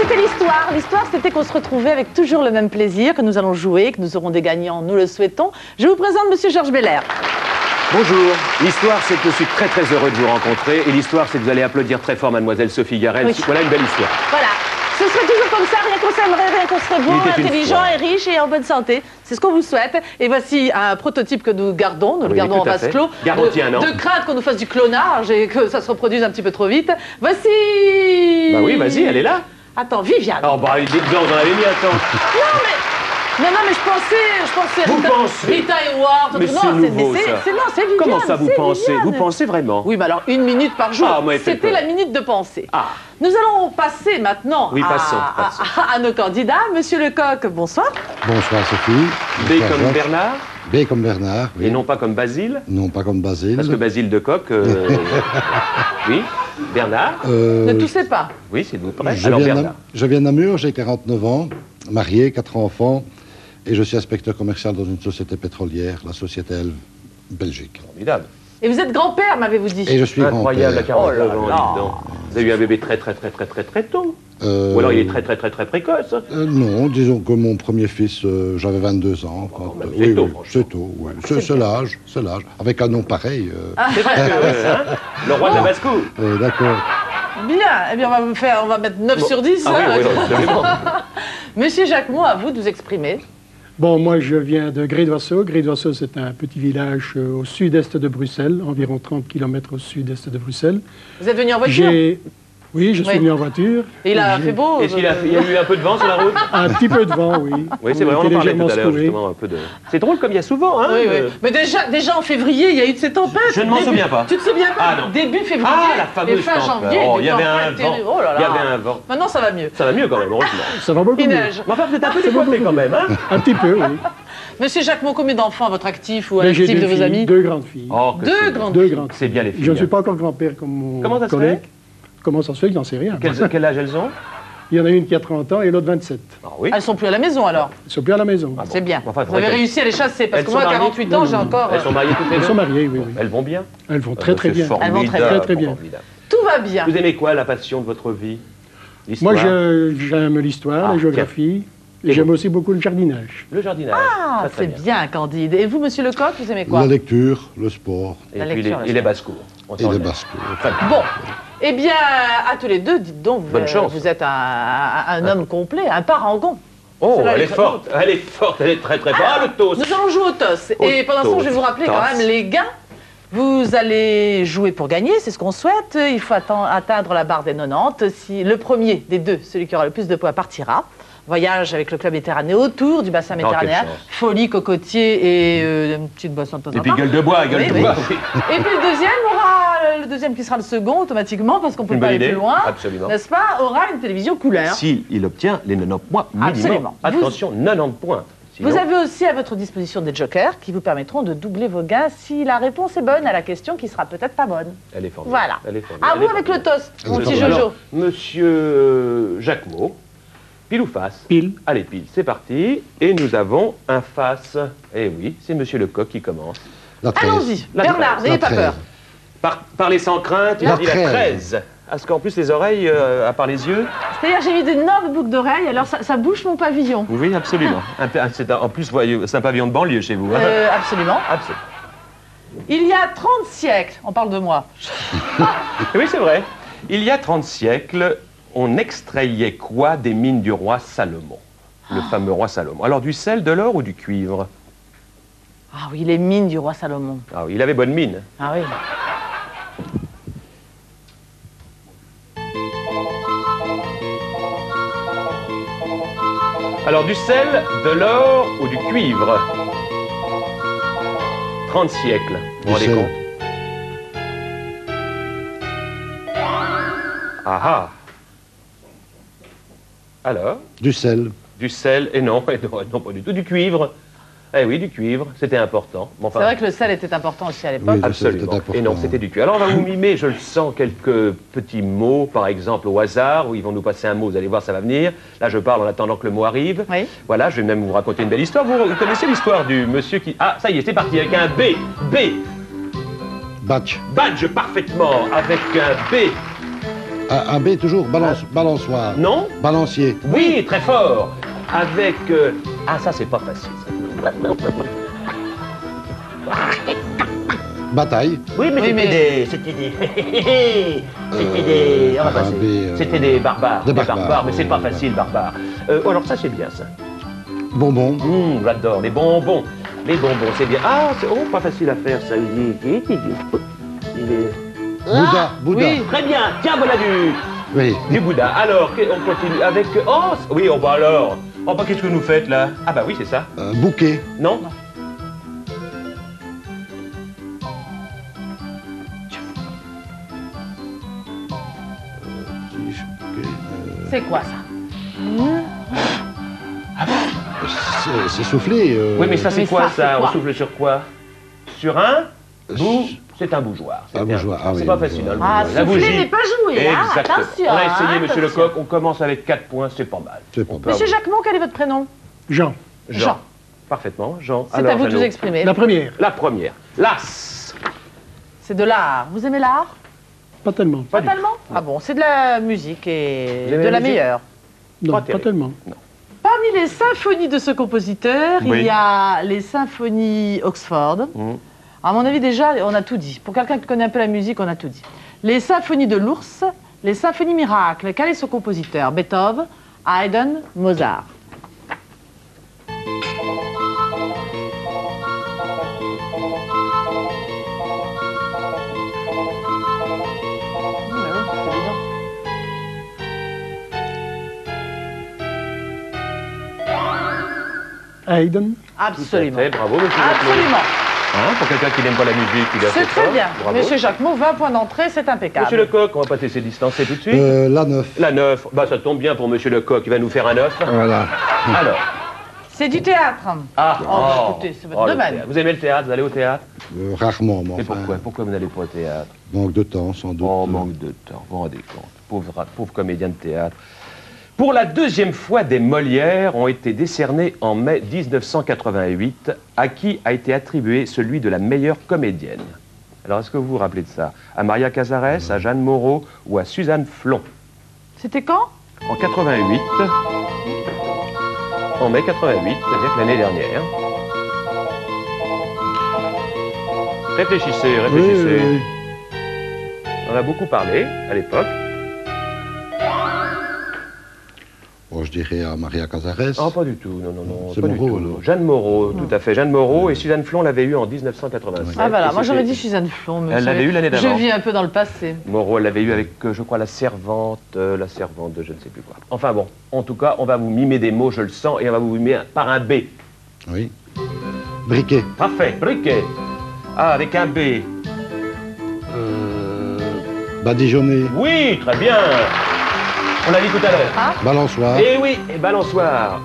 c'était l'histoire. L'histoire, c'était qu'on se retrouvait avec toujours le même plaisir, que nous allons jouer, que nous aurons des gagnants, nous le souhaitons. Je vous présente Monsieur Georges Belair. Bonjour. L'histoire, c'est que je suis très très heureux de vous rencontrer. Et l'histoire, c'est que vous allez applaudir très fort Mademoiselle Sophie Garel. Oui. Voilà une belle histoire. Voilà. Ce serait toujours comme ça, rien qu'on s'aimerait, rien qu'on serait beau, intelligent et riche et en bonne santé. C'est ce qu'on vous souhaite. Et voici un prototype que nous gardons. Nous le gardons en vase clos. Garantie un an. De crainte qu'on nous fasse du clonage et que ça se reproduise un petit peu trop vite. Voici... Bah oui, vas-y, elle est là. Attends, Viviane. Oh bah, dites-en, vous en avez mis un temps. Non, mais je pensais Vous pensez Rita Hayworth. Mais c'est nouveau, ça. C'est Viviane. Comment ça, vous pensez? Viviane. Vous pensez vraiment? Oui, mais alors, 1 minute par jour. Ah, moi, c'était la minute de pensée. Ah. Nous allons passer maintenant Oui, passons. à nos candidats. Monsieur Lecoq, bonsoir. Bonsoir Sophie. B Bonsoir, comme Georges. Bernard? B comme Bernard, oui. Et non pas comme Basile? Non, pas comme Basile. Parce que Basile de Coq... Oui. Bernard? Ne toussez pas. Oui, s'il vous plaît. Je Alors, viens Bernard. je viens de Namur, j'ai 49 ans, marié, 4 enfants, et je suis inspecteur commercial dans une société pétrolière, la Société Elf Belgique. Formidable. Et vous êtes grand-père, m'avez-vous dit. Et je suis Incroyable à grand-père. 49 ans, là. dis donc. Vous avez eu un bébé très tôt. Ou alors il est très précoce. Non, disons que mon premier fils, j'avais 22 ans. Quand, bah, c'est tôt, franchement. c'est tôt, oui. C'est l'âge, c'est l'âge. Avec un nom pareil. C'est vrai que, hein, le roi de la basse-cour. D'accord. Bien. Eh bien, on va mettre 9 sur 10. Ah oui, non, absolument. Monsieur Jacquemot, à vous de vous exprimer. Bon, moi, je viens de Gré-d'Oisseau. Gré-d'Oisseau, c'est un petit village au sud-est de Bruxelles, environ 30 km au sud-est de Bruxelles. Vous êtes venu en voiture? Oui, je suis venu en voiture. Et il a fait beau. Est-ce qu'il y a eu un peu de vent sur la route? Un petit peu de vent, oui. Oui, c'est vrai, on en était parlait tout légèrement à l'heure, secoué. justement, un peu de... C'est drôle comme il y a souvent, hein? Oui. Mais déjà en février, il y a eu de ces tempêtes. Je ne m'en souviens pas. Tu te souviens pas? Ah, non. Début février. Ah, la et fameuse fin tempête. janvier. Oh, des il y avait un tempêtes vent. terribles. Oh là là. Il y avait un vent. Maintenant, ça va mieux. Ça va mieux quand même, heureusement. Ça va beaucoup Il mieux. neige. Mais enfin, vous êtes un peu décoiffé quand même, hein? Un petit peu, oui. Monsieur Jacquemot, combien d'enfants à votre actif ou à Mais j'ai l'actif de deux vos filles, amis? 2 grandes filles. Oh, que Deux c'est grandes Deux filles. grandes C'est bien les filles. Je ne suis pas encore grand-père comme mon Comment ça se collègue. fait? Comment ça se fait que j'en sais rien. Quel âge elles ont? Il y en a une qui a 30 ans et l'autre 27. Ah oui. Elles sont plus à la maison alors. Ils ne sont plus à la maison. Ah bon. C'est bien. Enfin, Vous avez réussi à les chasser parce Elles que moi, sont à mariées? 48 ans, j'ai encore. Elles sont mariées toutes les Elles deux? sont mariées, oui, oui. Elles vont bien? Elles vont très très bien. Elles vont très Formidable, bien. Très, très bien. formidable. Tout va bien. Vous aimez quoi, la passion de votre vie? Moi, L'histoire? j'aime l'histoire, Ah, la géographie, et j'aime aussi beaucoup le jardinage. Le jardinage. Ah, Très, très c'est bien, Candide. Et vous, Monsieur Lecoq, vous aimez quoi? La lecture, le sport Et La puis lecture, les, la et les basses-cours. On et s'en les aime. basques. Très bien. Bon, eh bien, à tous les deux, dites donc, Bonne chance. vous êtes un homme complet, un parangon. Oh, Celle-là, elle est très forte, elle est forte, elle est très très forte. Ah, le toast! Nous allons jouer au toss. Et pendant ce temps, je vais vous rappeler quand même les gains. Vous allez jouer pour gagner, c'est ce qu'on souhaite. Il faut atteindre la barre des 90. Si le premier des deux, celui qui aura le plus de points, partira. Voyage avec le club méditerranéen autour du bassin méditerranéen. quelle chance. Folie, cocotier et une petite boisson de temps en Et puis temps. gueule de bois, gueule Oui, de oui. bois. Oui. Et puis le deuxième qui sera le second automatiquement parce qu'on peut Une pas bonne aller idée, plus loin, absolument. n'est-ce pas, aura une télévision couleur. Si il obtient les 90 points minimum. Absolument. Attention, 90 points. Sinon, Vous avez aussi à votre disposition des jokers qui vous permettront de doubler vos gains si la réponse est bonne à la question qui sera peut-être pas bonne. Elle est formidable. Voilà. Elle est formidable. À Elle vous est avec le formidable. toast, mon petit Alors, Jojo. Monsieur Jacquemot, pile ou face? Pile. Allez, pile, c'est parti. Et nous avons un face. Eh oui, c'est Monsieur Lecoq qui commence. La 13. Allons-y, La Bernard, 13. n'ayez pas peur. Parlez sans crainte, il La a dit la 13. 13. Parce qu'en plus, les oreilles, à part les yeux. C'est-à-dire j'ai mis d'énormes boucles d'oreilles, alors ça bouche mon pavillon. Oui, absolument. En plus, voyez, c'est un pavillon de banlieue chez vous. Hein? Absolument. Absolument. Il y a 30 siècles, on parle de moi. Oui, c'est vrai. Il y a 30 siècles, on extrayait quoi des mines du roi Salomon? Le fameux roi Salomon. Alors, du sel, de l'or ou du cuivre? Ah oui, les mines du roi Salomon. Ah oui, il avait bonne mine. Ah oui. Alors, du sel, de l'or ou du cuivre? 30 siècles, vous vous rendez sel. compte? Ah ah. Alors? Du sel. Du sel, et non, non, pas du tout, du cuivre. Eh oui, du cuivre, c'était important. Bon, enfin, C'est vrai que le sel était important aussi à l'époque. Oui. absolument. C'était important. Et non, c'était du cuivre. Alors, on va vous mimer, je le sens, quelques petits mots, par exemple, au hasard, où ils vont nous passer un mot, vous allez voir, ça va venir. Là, je parle en attendant que le mot arrive. Oui. Voilà, je vais même vous raconter une belle histoire. Vous connaissez l'histoire du monsieur qui... Ah, ça y est, c'est parti, avec un B. B. Batch. Badge, parfaitement, avec un B. Un B toujours, balançoire. Non? Balancier. Oui, très fort. Avec... Ah, ça, c'est pas facile. Ça. Bataille. Oui, mais c'était des... C'était des... On va passer. C'était des barbares. Des barbares, mais c'est pas facile, barbares. Alors ça, c'est bien, ça. Bonbon. J'adore. Les bonbons. Les bonbons, c'est bien. Ah, c'est pas facile à faire, ça. Bouddha. Oui. Très bien. Tiens, voilà Oui. du Bouddha. Alors, on continue avec... Oh, oui, on va alors. Oh, bah, qu'est-ce que vous faites, là? Ah, bah oui, c'est ça. Bouquet. Non? C'est quoi ça? C'est soufflé. Oui, mais ça, c'est Mais quoi, ça, c'est ça? quoi? On souffle sur quoi? Sur un bout? C'est un bougeoir. Un bougeoir, ah C'est oui, pas un facile, hein, le Ah, bougeoir. La souffler bougie. n'est pas joué, hein? Exactement. Attention. On a essayé, hein, monsieur attention. Lecoq. On commence avec 4 points, c'est pas mal. C'est pas On peut Monsieur avoir- Jacquemont, quel est votre prénom? Jean. Jean. Parfaitement, Jean. C'est à vous de Jeannot. vous exprimer. La première. La première. L'as. C'est de l'art. Vous aimez l'art? Pas tellement. Pas du tout. Totalement? Ah bon, c'est de la musique et Vous aimez de la la musique? meilleure. Non, Pas pas terrible. tellement. Parmi les symphonies de ce compositeur, Oui. il y a les symphonies Oxford. À mon avis, déjà, on a tout dit. Pour quelqu'un qui connaît un peu la musique, on a tout dit. Les symphonies de l'ours, les symphonies miracles. Quel est ce compositeur? Beethoven, Haydn, Mozart. Haydn. Absolument. Tout à fait, bravo, monsieur Jacquemont. Absolument. Hein, pour quelqu'un qui n'aime pas la musique, il est assez C'est très fort. bien. Bravo. Monsieur Jacquemont, 20 points d'entrée, c'est impeccable. Monsieur Lecoq, on va pas te laisser distancer tout de suite. La 9. La 9, bah ça tombe bien pour monsieur Lecoq, il va nous faire un 9. Voilà. Alors. C'est du théâtre. Écoutez, c'est votre le domaine. théâtre. Vous aimez le théâtre? Vous allez au théâtre? Rarement, mais Et enfin. pourquoi vous n'allez pas au théâtre? Manque de temps, sans doute. Oh, manque de temps, vous vous rendez compte. Pauvre comédien de théâtre. Pour la deuxième fois, des Molières ont été décernés en mai 1988, à qui a été attribué celui de la meilleure comédienne. Alors, est-ce que vous vous rappelez de ça? À Maria Cazares, à Jeanne Moreau ou à Suzanne Flon? C'était quand? En 88, en mai 88, c'est-à-dire que l'année dernière. Réfléchissez. Oui. On a beaucoup parlé à l'époque. Oh, je dirais à Maria Cazares. Oh, pas du tout, non. C'est pas du Moreau, tout. alors. Jeanne Moreau, tout à fait. Jeanne Moreau et Suzanne Flon l'avaient eu en 1987. Ah voilà, Et moi j'aurais c'était- dit Suzanne Flon. mais Elle vous l'avait savez, eu l'année d'avant. Je vis un peu dans le passé. Moreau, elle l'avait eu avec, je crois, la servante de je ne sais plus quoi. Enfin bon, en tout cas, on va vous mimer des mots, je le sens, et on va vous mimer par un B. Oui. Briquet. Parfait, briquet. Ah, avec un B. Badigeonner. Oui, très bien. On l'a dit tout à l'heure. Balançoire. Eh oui, et balançoire.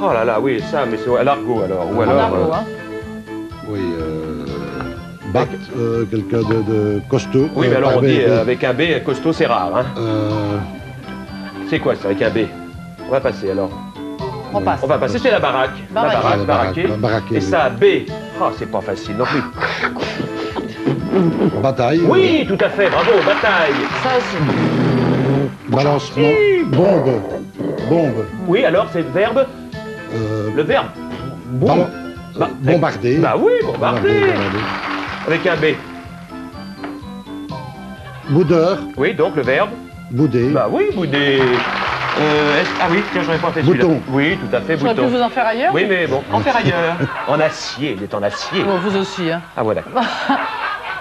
Oh là là, oui, ça, mais c'est à l'argot alors. Ou En alors. argot, hein. Oui. Battre quelqu'un de costaud. Oui, mais alors on B, dit B. avec un B, costaud, c'est rare. Hein. C'est quoi ça, avec un B? On va passer alors. On passe. On va passer, c'est la baraque. Baraquer. La baraque, La baraquer. baraque, baraquer, Et oui. ça, B. Oh, c'est pas facile non plus. Bataille. Oui, tout à fait, bravo, bataille. Ça aussi. Balancement. Bombe. Bombe. Oui, alors c'est le verbe. Le verbe. Ballon- bombarder. Bah oui, bombarder. Bombarder. Avec un B. Boudeur. Oui, donc le verbe. Bouder. Bah oui, bouder. Ah oui, tiens, j'aurais pas fait celui-là. Bouton. Oui, tout à fait, J'aurais pu bouton. vous en faire ailleurs. Oui, mais bon, en faire ailleurs. En acier, il est en acier. Bon, vous aussi, hein. Ah ouais, d'accord.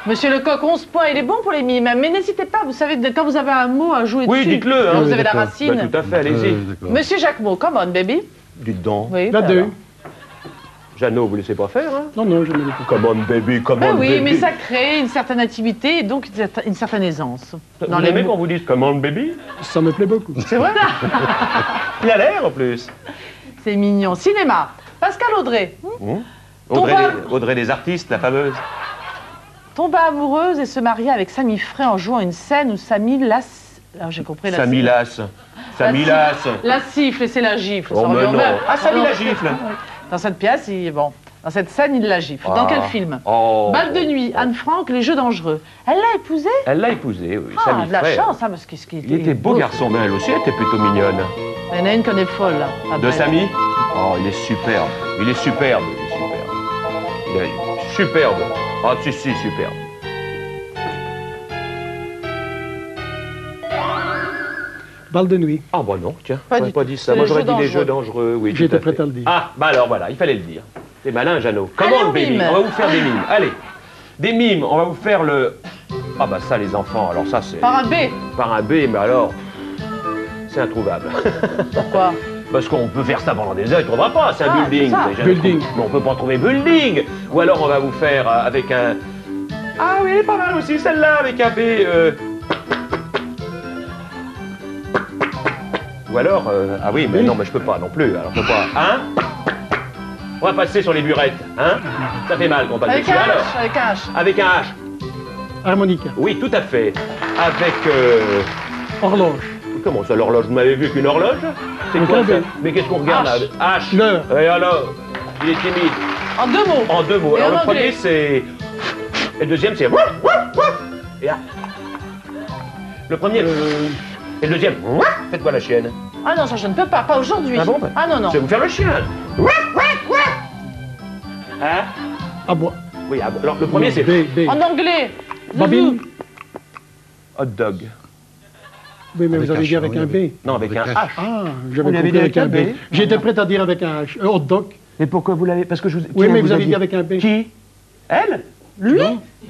Monsieur Lecoq, 11 points, il est bon pour les mimes. Mais n'hésitez pas, vous savez, quand vous avez un mot à jouer Oui, dessus, dites-le, hein. quand vous Oui, avez la d'accord. racine. Bah, tout à fait, allez-y. D'accord. Monsieur Jacquemont, come on, baby. Dites donc. Oui, La bah 2. alors. Jeannot, vous laissez pas faire, hein? Non, je ne l'ai pas. Come on, baby, come Ben on, oui, baby. mais ça crée une certaine intimité et donc une certaine aisance. Vous aimez qu'on vous dise come on, baby? Ça me plaît beaucoup. C'est vrai? Il a l'air, en plus. C'est mignon. Cinéma. Pascal Audrey Audrey, Tomba. Audrey des artistes, la fameuse. Tomba amoureuse et se marie avec Samy Frey en jouant une scène où Samy lasse. Alors j'ai compris la Samy Lasse. Samy Lasse. La siffle et c'est la gifle. Oh, ça mais revient au non. même. Ah, Samy la gifle. Dans cette pièce, bon. Dans cette scène, il la gifle. Dans quel film? Bal de nuit, Anne Frank, Les Jeux dangereux. Elle l'a épousé? Elle l'a épousé, oui. Ah, de la chance, hein, parce qu'il il était beau garçon, mais elle aussi était plutôt mignonne. Il y en a une qu'on est folle, là. De Samy? Oh, il est superbe. Il est superbe, il est superbe. Il est superbe. Ah, si, superbe. Bal de nuit. Ah, bah non, tiens, Pas j'aurais pas dit ça. Moi, j'aurais dit Les Jeux dangereux, oui. J'étais prêt à le dire. Ah, bah alors voilà, il fallait le dire. C'est malin, Jeannot. Comment Allez, le baby? mime. On va vous faire des mimes. Allez, des mimes, on va vous faire le... Ah bah ça, les enfants, alors ça, c'est... Par un B. Par un B, mais alors... C'est introuvable. Pourquoi? Parce qu'on peut faire ça pendant des heures, il ne trouvera pas, c'est un Ah, building. c'est ça. Vous avez jamais Building. trouvé. Mais on peut pas trouver building. Ou alors on va vous faire avec un... Ah oui, elle est pas mal aussi, celle-là, avec un B. Ou alors... Ah oui, mais non, mais je peux pas non plus, alors je peux pas. Hein? On va passer sur les burettes, hein? Ça fait mal qu'on passe Avec dessus. un Alors, H, avec un H. avec un H. Harmonica. Oui, tout à fait. Avec... Horloge. Comment ça, l'horloge? Vous m'avez vu qu'une horloge? C'est Avec quoi un ça? B. Mais qu'est-ce qu'on regarde là? H. L'heure. Et alors? Il est timide. En 2 mots. En 2 mots. Et Alors en le premier anglais? c'est... Et le deuxième c'est... Et ah. Le premier... Et le deuxième... Faites-moi la chienne. Ah non, ça je ne peux pas aujourd'hui. Ah bon, bah, Ah non, non. Je vais vous faire le chien. Hein? À bois. Oui, alors le premier c'est... B. En anglais. Bobine. Hot dog. Oui, mais Avec vous avez un dit H, avec oui, un avec- B. Non, avec un H. Ah, Vous j'avais l'avez compris dit avec un avec un B. B. J'étais prêt à dire avec un H. Hot dog. Et pourquoi vous l'avez... Parce que je vous... Oui, mais vous avez dit avec un B. Qui? Elle? Lui?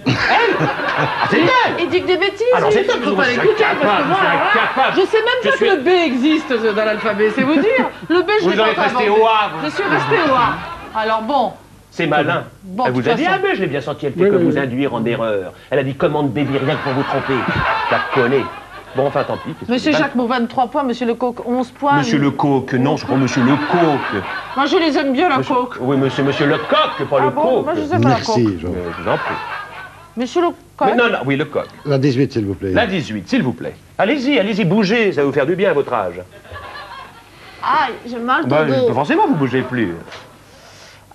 C'est elle. Il dit que des bêtises. Alors, lui. c'est toi, Il faut je pas suis l'écouter parce que incapable, moi, je suis alors là, incapable. je sais même Je pas suis- que le B existe dans l'alphabet, c'est vous dire. Le B, je Vous l'ai pas êtes resté inventé. au A, vous. Je suis resté au A. Alors bon, C'est malin. Bon, Elle de vous toute a dit, façon. ah mais je l'ai bien senti, elle fait Oui, que oui, vous oui. induire en erreur. Elle a dit commande baby, rien que pour vous tromper. La connaît. Bon, enfin, tant pis. qu'est-ce que Monsieur c'est? Jacques Mauvin, 3 points, Monsieur Lecoq, 11 points. Monsieur Lecoq, non, je crois Monsieur Lecoq. Moi, je les aime bien, la coque. Oui, monsieur Lecoq, pas Ah le bon, coq. moi, je sais pas la coque. Merci, Jean. Je vous en prie. Monsieur Lecoq. Mais non, non, oui, le coq. La 18, s'il vous plaît. La 18, s'il vous plaît. Allez-y, allez-y, bougez, ça va vous faire du bien à votre âge. Ah, j'ai mal au Bah, dos. forcément, vous bougez plus.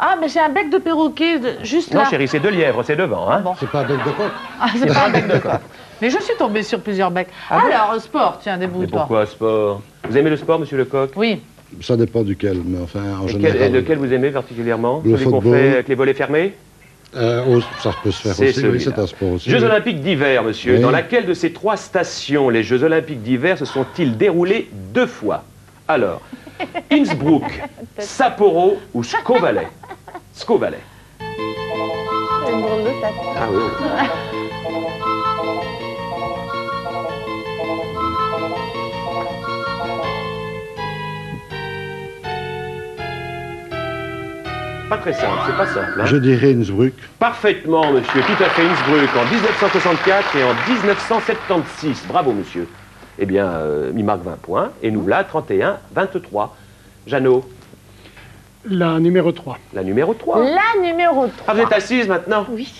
Ah, mais j'ai un bec de perroquet juste là. Non, chérie, c'est 2 lièvres, c'est devant, hein. Bon. C'est pas un bec de coq. Ah, c'est pas un bec de coq. Mais je suis tombée sur plusieurs becs. Ah bon? Alors, sport, tiens, Mais débrouille-toi. pourquoi sport? Vous aimez le sport, monsieur Lecoq? Oui. Ça dépend duquel, mais enfin, en Et général. lequel vous aimez particulièrement? Le Celui qu'on football. fait avec les volets fermés? Ça peut se faire C'est aussi, oui, celui-là. c'est un sport aussi. Jeux oui. Olympiques d'hiver, monsieur. Oui. Dans laquelle de ces 3 stations, les Jeux Olympiques d'hiver, se sont-ils déroulés 2 fois? Alors, Innsbruck, Sapporo ou Skåvalais? Skåvalais. Ah oui. Pas très simple, c'est pas simple. Hein? Je dirais Innsbruck. Parfaitement, monsieur, tout à fait, Innsbruck, en 1964 et en 1976. Bravo, monsieur. Eh bien, il marque 20 points, et nous voilà 31-23. Jeannot, La numéro 3. la numéro 3. La numéro 3. Ah, vous êtes assise maintenant? Oui.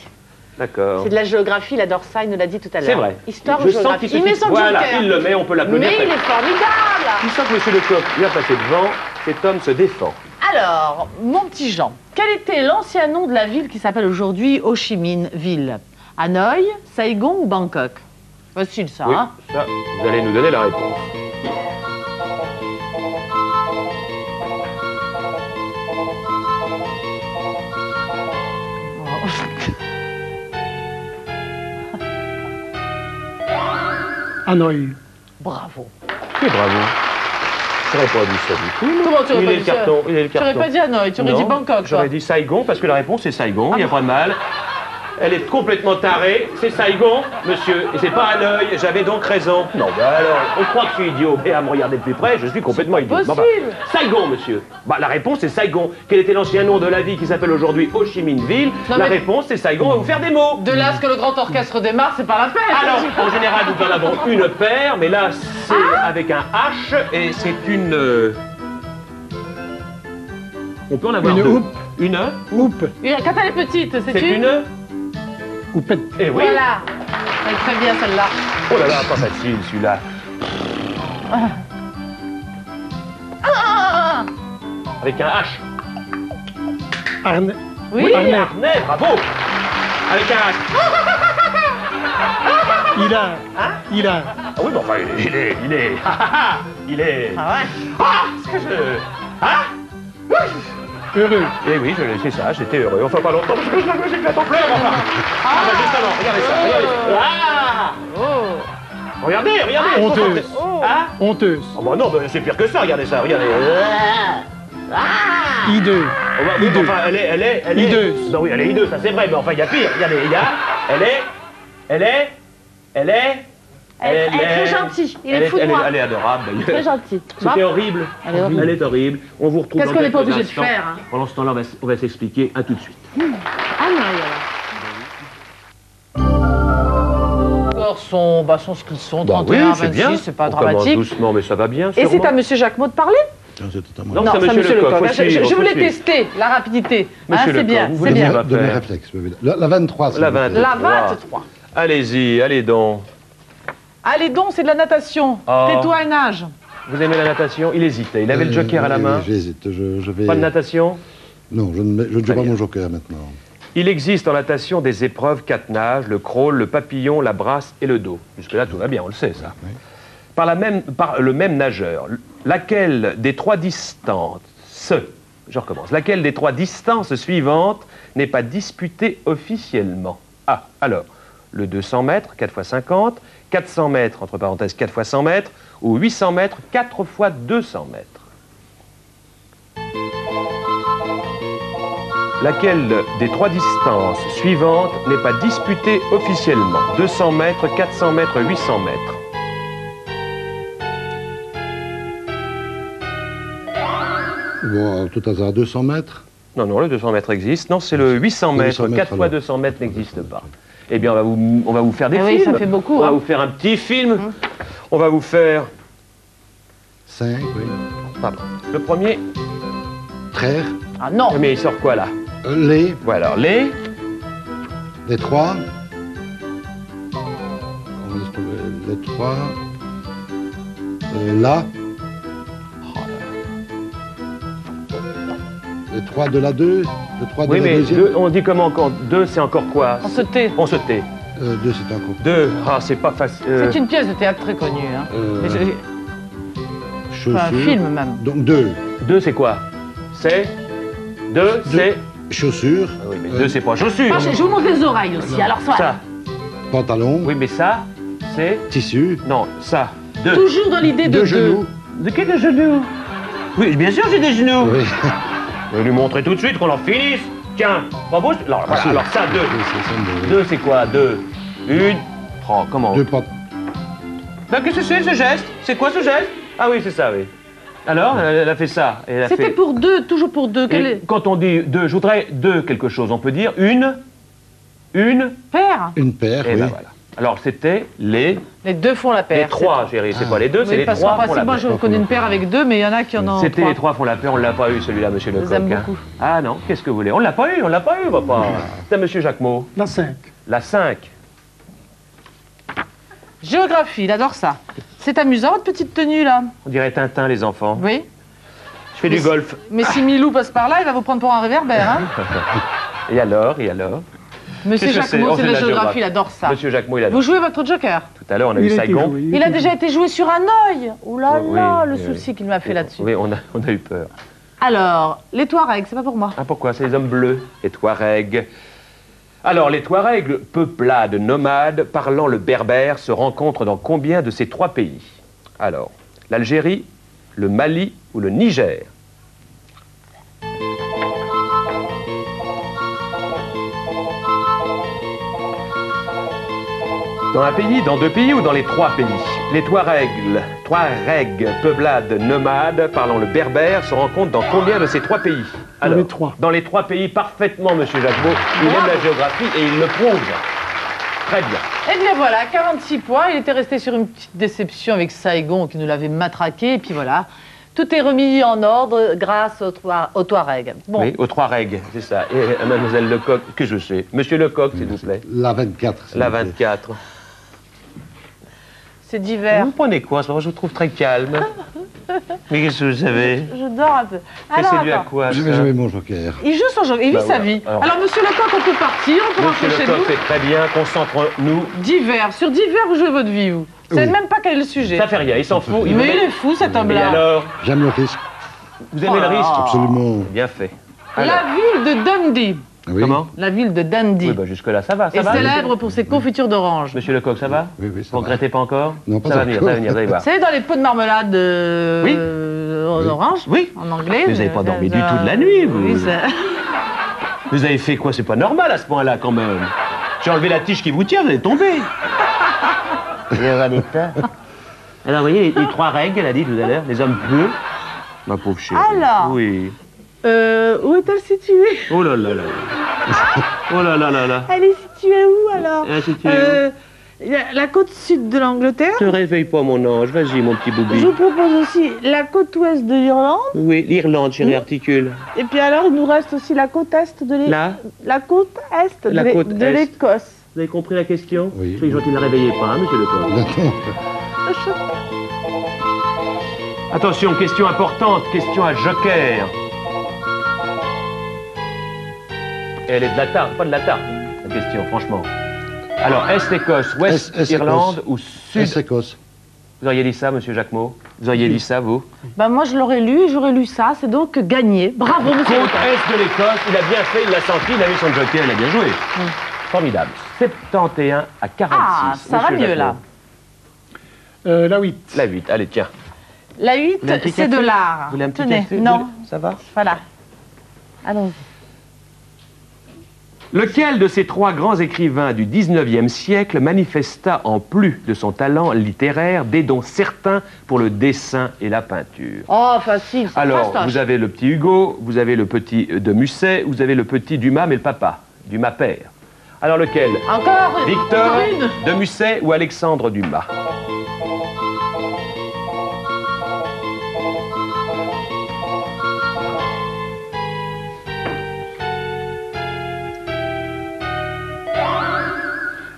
D'accord. C'est de la géographie, il adore ça, il nous l'a dit tout à l'heure. C'est vrai. Histoire Je ou sens géographie. qu'il se Il met fixe. son Voilà, joker. il le met, on peut l'applaudir. Mais il est formidable. Je sens que monsieur Lecoq vient passer devant, cet homme se défend. Alors, mon petit Jean, quel était l'ancien nom de la ville qui s'appelle aujourd'hui Ho Chi Minh Ville? Hanoï, Saigon ou Bangkok? Facile ça, Oui, hein? ça, vous allez nous donner la réponse. Hanoï. Bravo. Oui, bravo. J'aurais pas dit ça du tout. Comment tu aurais Il pas est dit le ça? carton, il est le Tu aurais carton. pas dit Hanoï, tu aurais Non, dit Bangkok, toi. J'aurais dit Saigon, parce que la réponse c'est Saigon, il n'y a Ah pas de mal. Elle est complètement tarée, c'est Saigon, monsieur, et c'est pas Hanoï, j'avais donc raison. Non, bah alors, on croit que je suis idiot, mais à me regarder de plus près, je suis complètement idiot. possible. Saigon, monsieur. Bah, la réponse c'est Saigon. Quel était l'ancien nom de la ville qui s'appelle aujourd'hui Ho Chi Minh Ville? Non, La mais- réponse c'est Saigon, on va vous faire des mots. De là à ce que le grand orchestre démarre, c'est pas la peine. Alors, en général, nous en avons une paire, mais là, c'est avec un H, et c'est une... On peut en avoir Une deux. houppe. Une Oupe. Quand elle est petite, c'est C'est une... Oupette. Eh oui. Voilà. Elle est très bien celle-là. Oh là là, pas facile celui-là. Ah, Avec un H. Arne. Oui, Arnais, bravo. Avec un... Il a. Ah oui, mais enfin, il est... il est... Ah ouais. Ah, ce que je... Ah Heureux. Eh oui, c'est ça, j'étais heureux. Enfin, pas longtemps, parce que j'éclate en pleurs, enfin. Ah, bah, justement, regardez ça, regardez. Ah Oh. Regardez. Honteuse. Hein? Honteuse. Oh bah non, bah, c'est pire que ça, regardez ça, regardez. Hideux. Oh, bah, oui, Hideux. enfin, elle est... Hideuse. Non, oui, elle est hideuse, ça c'est vrai, mais enfin, il y a pire. Regardez, elle est Elle est très gentille. Il est fou de moi. Elle est adorable, d'ailleurs. Très gentille. C'était horrible. Elle est horrible. Elle est horrible. On vous retrouve Qu'est-ce dans qu'on n'est pas quelques obligé de instants. faire, hein? Pendant ce temps-là, on va s'expliquer. À tout de suite. Ah non, sont ce qu'ils sont, 31, 26, c'est pas on commence dramatique. doucement, mais ça va bien, Et sûrement. c'est à Monsieur Jacquemot de parler? Non, c'est totalement... Non, Non, c'est c'est Monsieur Monsieur Lecoq. Lecoq. Faut suivre, Je faut voulais suivre. tester la rapidité. Monsieur C'est bien, Lecoq, vous c'est voulez bien. dire- de mes faire. réflexes. La 23, s'il La vous plaît. 23. La 23. Allez-y, allez donc. Allez donc, c'est de la natation. Oh. Tais-toi et nage. Vous aimez la natation? Il hésitait. Il avait le joker à la main. Oui, j'hésite. Je vais... Pas de natation? Non, je ne joue Très pas bien. mon joker maintenant. Il existe en natation des épreuves 4 nages, le crawl, le papillon, la brasse et le dos. Jusque-là, tout va bien, on le sait, ça. Oui. Par le même nageur, laquelle des 3 distances, je recommence, laquelle des 3 distances suivantes n'est pas disputée officiellement? Ah, alors, le 200 mètres, 4 x 50, 400 mètres, entre parenthèses, 4 x 100 mètres, ou 800 mètres, 4 x 200 mètres. Laquelle des 3 distances suivantes n'est pas disputée officiellement? 200 mètres, 400 mètres, 800 mètres. Bon, à tout hasard, 200 mètres. Non, non, le 200 mètres existe. Non, c'est le 800 Le mètres. 800 mètres, 4 fois alors. 200 mètres n'existe pas. Eh bien, on va vous faire des Ah films. oui, ça fait beaucoup, On va hein. vous faire un petit film. On va vous faire... 5, oui. Pardon. Le premier, Traire. Ah non. mais il sort quoi, là? Les. Voilà, les... Les 3. On laisse tomber les 3. Là. Les 3 de la 2. Le 3 de Oui, la mais deuxième. on dit comment encore? 2, c'est encore quoi? On se tait. On se tait. 2, c'est un coup. 2, ah, c'est pas facile. C'est une pièce de théâtre très connue. Hein. Mais c'est- Chaussures. un film même. Donc 2. 2, c'est quoi? C'est... 2, c'est... Chaussures. Ah oui, mais 2, c'est pas chaussures. Ah, je vous montre les oreilles aussi. Alors soit. Ça. Pantalon. Oui, mais ça, c'est... Tissu. Non, ça. 2. Toujours dans l'idée de Deux deux. genoux. De quel genoux? Oui, bien sûr, j'ai des genoux. Oui. Je vais lui montrer tout de suite qu'on en finisse. Tiens, pas beau. Alors, voilà, sûr. alors ça, 2. Oui, c'est ça, 2, c'est quoi? 2. Une. Oh, comment? 2 pantalons. Ben, qu'est-ce que c'est, ce geste? C'est quoi, ce geste? Ah oui, c'est ça, oui. Alors, elle a fait ça. Et elle a C'était fait... pour deux, toujours pour deux. Quel Et est... quand on dit 2, je voudrais 2 quelque chose. On peut dire une. Paire. Une paire, Et oui. ben voilà. Alors, c'était les Les deux font la paire. 3, chérie. C'est pas les 2, c'est Oui, les parce 3 qu'en font principe, la moi paire. je connais une paire avec deux, mais il y en a qui en ont C'était trois. les 3 font la paire, on l'a pas eu celui-là, monsieur Je Lecoq. les aime hein. beaucoup. Ah non, qu'est-ce que vous voulez? On l'a pas eu, papa. C'est à monsieur Jacquemot. La 5. La 5. Géographie, il adore ça. C'est amusant, votre petite tenue là. On dirait Tintin, les enfants. Oui. Je fais du golf. Mais si Milou passe par là, il va vous prendre pour un réverbère. Hein. Et alors? Monsieur Qu'est-ce que c'est? Jacquemot, On c'est fait de de la la géographie, il adore ça. Monsieur Jacquemot, il a Vous jouez votre joker. Tout à l'heure, on a eu Il a été Saigon. joué, Il a déjà été joué sur un œil. Ouh là Oui, là, le oui, souci oui. qu'il m'a fait là-dessus. Oui, on a eu peur. Alors, les Touaregs, c'est pas pour moi. Ah, pourquoi? C'est les hommes bleus, les Touaregs. Alors, les Touaregs, peuplades nomades, parlant le berbère, se rencontrent dans combien de ces 3 pays? Alors, l'Algérie, le Mali ou le Niger? Dans un pays, dans 2 pays ou dans les 3 pays? Les Touaregs, peuplades nomades, parlant le berbère, se rencontrent dans combien de ces 3 pays? Dans les 3. Dans les 3 pays, parfaitement, monsieur Jacquemot. Il aime la géographie et il le prouve. Très bien. Eh bien voilà, 46 points. Il était resté sur une petite déception avec Saigon qui nous l'avait matraqué. Et puis voilà, tout est remis en ordre grâce aux Touaregs. Bon, Oui, aux 3 règles, c'est ça. Et mademoiselle Lecoq, que je sais. Monsieur Lecoq, s'il vous plaît. La 24. s'il La vous plaît. 24. c'est divers. Vous prenez quoi? Je vous trouve très calme. Mais qu'est-ce que vous savez? Je dors un peu. Mais Alors, c'est dû à attends. quoi, Je ça? vais jouer mon joker. Il joue son joker, il vit Bah, sa voilà. vie. Alors- Alors, monsieur Lecoq, on peut partir, on peut rentrer Monsieur chez Lecoq, nous. c'est très bien, concentrons-nous. Divers, sur divers, vous jouez votre vie, vous. Vous savez Oui. même pas quel est le sujet. Ça fait rien, il s'en fout. Mais il est fou, cet Et homme-là. alors? J'aime le risque. Vous aimez le Oh là risque? là. Absolument. Bien fait. La ville de Dundee. Oui. Comment? La ville de Dundee. Oui, bah jusque-là, ça va, ça est va. célèbre pour ses confitures d'orange. Monsieur Lecoq, ça va? Oui, oui, ça Vous va. regrettez pas encore? Non, pas ça va venir, encore. ça va venir, vous allez voir. Vous savez, dans les pots de marmelade Oui. orange, Oui. en anglais. Mais vous n'avez pas dormi du tout de la nuit, vous. Oui, ça... Vous avez fait quoi? C'est pas normal à ce point-là, quand même. J'ai enlevé la tige qui vous tient, vous allez tomber. Alors, vous voyez, les 3 règles qu'elle a dit tout à l'heure, les hommes bleus. Ma pauvre chérie. Alors. Oui. où est-elle située? Oh là là là. Oh là là là là. Elle est située où, alors? Elle est située La côte sud de l'Angleterre. Ne te réveille pas, mon ange. Vas-y, mon petit Je boubi. vous propose aussi la côte ouest de l'Irlande. Oui, l'Irlande, chérie, articule. Et puis alors, il nous reste aussi la côte est de Là. La côte est La côte de est. l'Écosse. Vous avez compris la question? Oui. Soyez gentil, ne la réveillez pas, hein, monsieur Lecoq. D'accord. Attention, question importante, question à joker. Et elle est de la tarte, pas de la tarte, la question, franchement. Alors, Est-Écosse, Ouest Est-Écosse. Irlande ou Sud... Est-Écosse. Vous auriez dit ça, monsieur Jacquemot? Vous auriez dit ça, vous? Ben moi, je l'aurais lu et j'aurais lu ça. C'est donc gagné. Bravo, monsieur. Côte Est de l'Écosse, il a bien fait, il l'a senti, il a vu son joker, il a bien joué. Formidable. 71 à 46. Ah, ça va monsieur mieux, là. Jacquemot. La 8. La 8, allez, tiens. La 8, Vous voulez un petit c'est de café? l'art. Vous voulez un petit Tenez, café? non. Vous voulez- Ça va? Voilà. Allons-y. Lequel de ces 3 grands écrivains du 19e siècle manifesta en plus de son talent littéraire des dons certains pour le dessin et la peinture? Oh, facile. c'est Alors, fastoche. vous avez le petit Hugo, vous avez le petit de Musset, vous avez le petit Dumas, mais le papa, Dumas père. Alors lequel? Encore Victor encore une. de Musset ou Alexandre Dumas?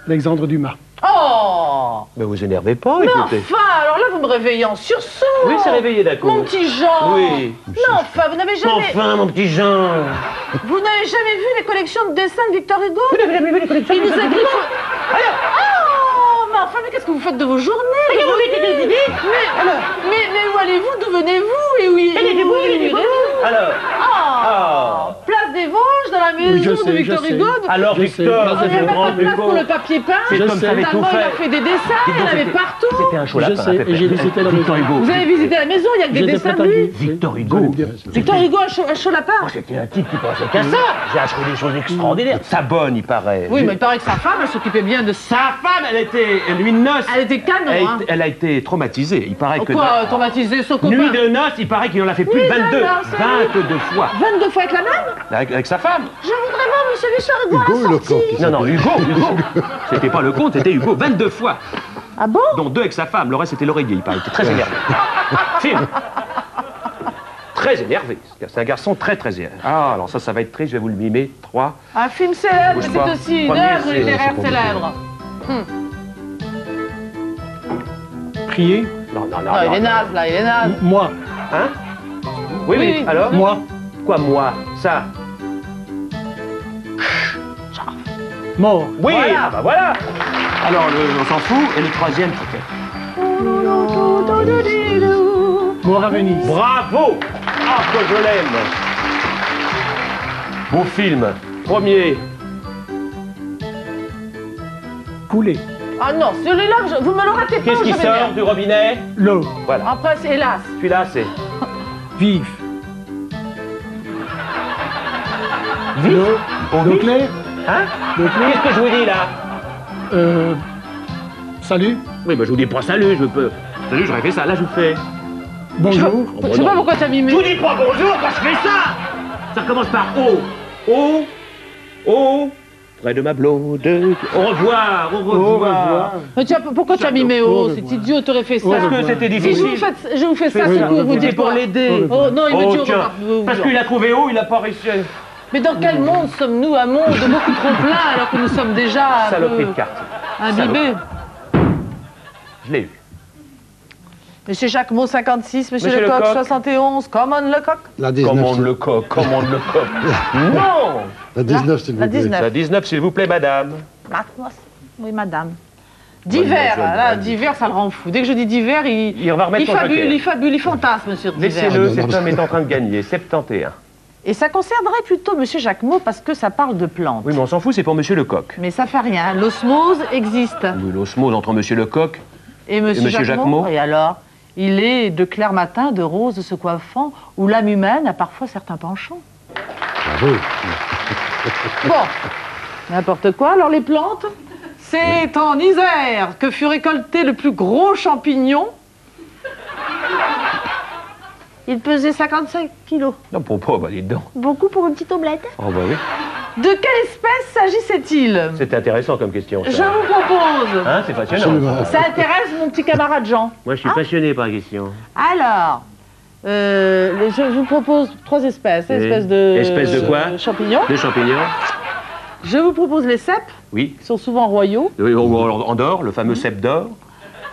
Alexandre Dumas. Oh! Mais vous énervez pas, Mais écoutez. enfin, alors là, vous me réveillez en sursaut. Oui, c'est réveillé, d'accord. Mon petit Jean. Oui. Mais enfin, vous n'avez jamais... Enfin, mon petit Jean. Vous n'avez jamais vu les collections de dessins de Victor Hugo? Vous n'avez jamais vu les collections Il de nous a Victor griffé... Hugo? Oh, mais enfin, mais qu'est-ce que vous faites de vos journées? mais où allez-vous? D'où venez-vous? Et oui. Alors, Oh, Place des Vosges, dans la maison Oui, je de sais, Victor je sais. Hugo. alors Je sais, Victor, Oh, il n'y a le même grand pas de place Hugo. pour le papier peint. C'est Je comme sais. ça, avait tout Finalement, il a fait. fait des dessins, il y en avait partout. C'était un chaud Je lapin. sais, et j'ai visité la Victor maison. Hugo. Vous avez visité la maison, il n'y a que des J'étais dessins prêt de à lui. dire. Victor Oui, Hugo. vous allez me dire. Victor Hugo, un chaud lapin. C'était un type qui pensait qu'à ça. J'ai acheté des choses extraordinaires. Sa bonne, il paraît. Oui, mais il paraît que sa femme, elle s'occupait bien de ça. Sa femme, elle était nuit de noces. Elle était canon, hein. Elle a été traumatisée. Il paraît que Quoi, traumatisé, son copain? nuit de noces, il paraît qu'il en a fait plus de Oui, 22. d'accord, c'est vrai. 22 fois. 22 fois avec la même? Avec sa femme. Je voudrais voir monsieur Victor Hugo à Hugo la et le sortie. coq. qui Non, non, s'appelle. Hugo. C'était pas le comte, c'était Hugo. 22 fois. Ah bon? Dont 2 avec sa femme. Le reste, c'était l'oreiller. Il paraît. Il était très énervé. Film. Très énervé. C'est un garçon très, très énervé. Ah, alors ça va être triste. Je vais vous le mimer. 3. Un film célèbre, mais Bouge pas. c'est aussi une Premier, œuvre c'est- littéraire c'est célèbre. Prier. Non, non, non. Non, il est naze, là, il est naze. Moi. Hein? Oui, oui. Oui. Alors? Moi. Quoi, moi? Ça? Mort. Oui. Voilà. Ah, bah voilà. Alors, on s'en fout. Et le troisième, peut-être. Mort à Venise. Bravo! Ah, que je l'aime! Beau film. Premier. Poulet. Ah non, celui-là, vous me le ratez pas. Qu'est-ce qui jamais sort bien. du robinet? L'eau. Voilà. Après, c'est hélas. Celui-là, c'est... Vif. Vif. L'eau. Au L'eau vif. claire. Hein? L'eau claire. Qu'est-ce que je vous dis, là? Salut. Oui, bah je vous dis pas salut, je peux... Salut, j'aurais fait ça. Là, je vous fais... Bonjour. Je sais pas pourquoi t'as Je mimé. vous dis pas bonjour quand je fais ça! Ça commence par O. O. O. Près de ma blonde. Au revoir, au Au revoir. Mais revoir. Oh, tiens, pourquoi tu as mimé Au haut? revoir. C'est idiot, t'aurais fait ça. Au Parce que revoir. c'était Si difficile. je vous fais ça, Oui, c'est pour vous C'était dire pour quoi? l'aider. Oh non, il me dit Oh, au tiens, revoir. parce qu'il a trouvé haut, il a pas réussi à... Mais dans quel monde sommes-nous? Un monde beaucoup trop plein alors que nous sommes déjà un Saloperie peu de carte. imbibés. Je l'ai eu. Monsieur Jacquemot, 56. Monsieur Monsieur Lecoq, Lecoq. 71. Commande Lecoq. La 19. Commande le coq, commande le coq. Non. La 19, s'il vous La plaît. 19. La 19, s'il vous plaît, madame. Oui, madame. D'hiver, Mademoiselle, là, vas-y. d'hiver, ça le rend fou. Dès que je dis d'hiver, Il va remettre son fabule, joker. il fantasme sur d'hiver. Laissez-le, Ah, non, cet non, homme est en train de gagner. 71. Et ça concernerait plutôt Monsieur Jacquemot parce que ça parle de plantes. Oui, mais on s'en fout, c'est pour monsieur Lecoq. Mais ça fait rien. L'osmose existe. Oui, l'osmose entre monsieur Lecoq. Et Monsieur Monsieur Jacquemot. Jacquemot. Et alors, il est de clair matin, de rose se coiffant, où l'âme humaine a parfois certains penchants. Bravo. Bon, n'importe quoi. Alors les plantes, c'est en Isère que fut récolté le plus gros champignon. Il pesait 55 kilos. Non, pour bah, dites donc. Beaucoup pour une petite omelette. Oh, bah oui. De quelle espèce s'agissait-il? C'est intéressant comme question. ça. Je vous propose. Hein, c'est passionnant. Absolument. Ça intéresse mon petit camarade Jean. Moi, je suis passionné par la question. Alors, je vous propose 3 espèces. Oui. Espèces de... Espèces de quoi? Champignons. Des champignons. Je vous propose les cèpes, Oui. qui sont souvent royaux. Oui, en d'or, le fameux cep d'or.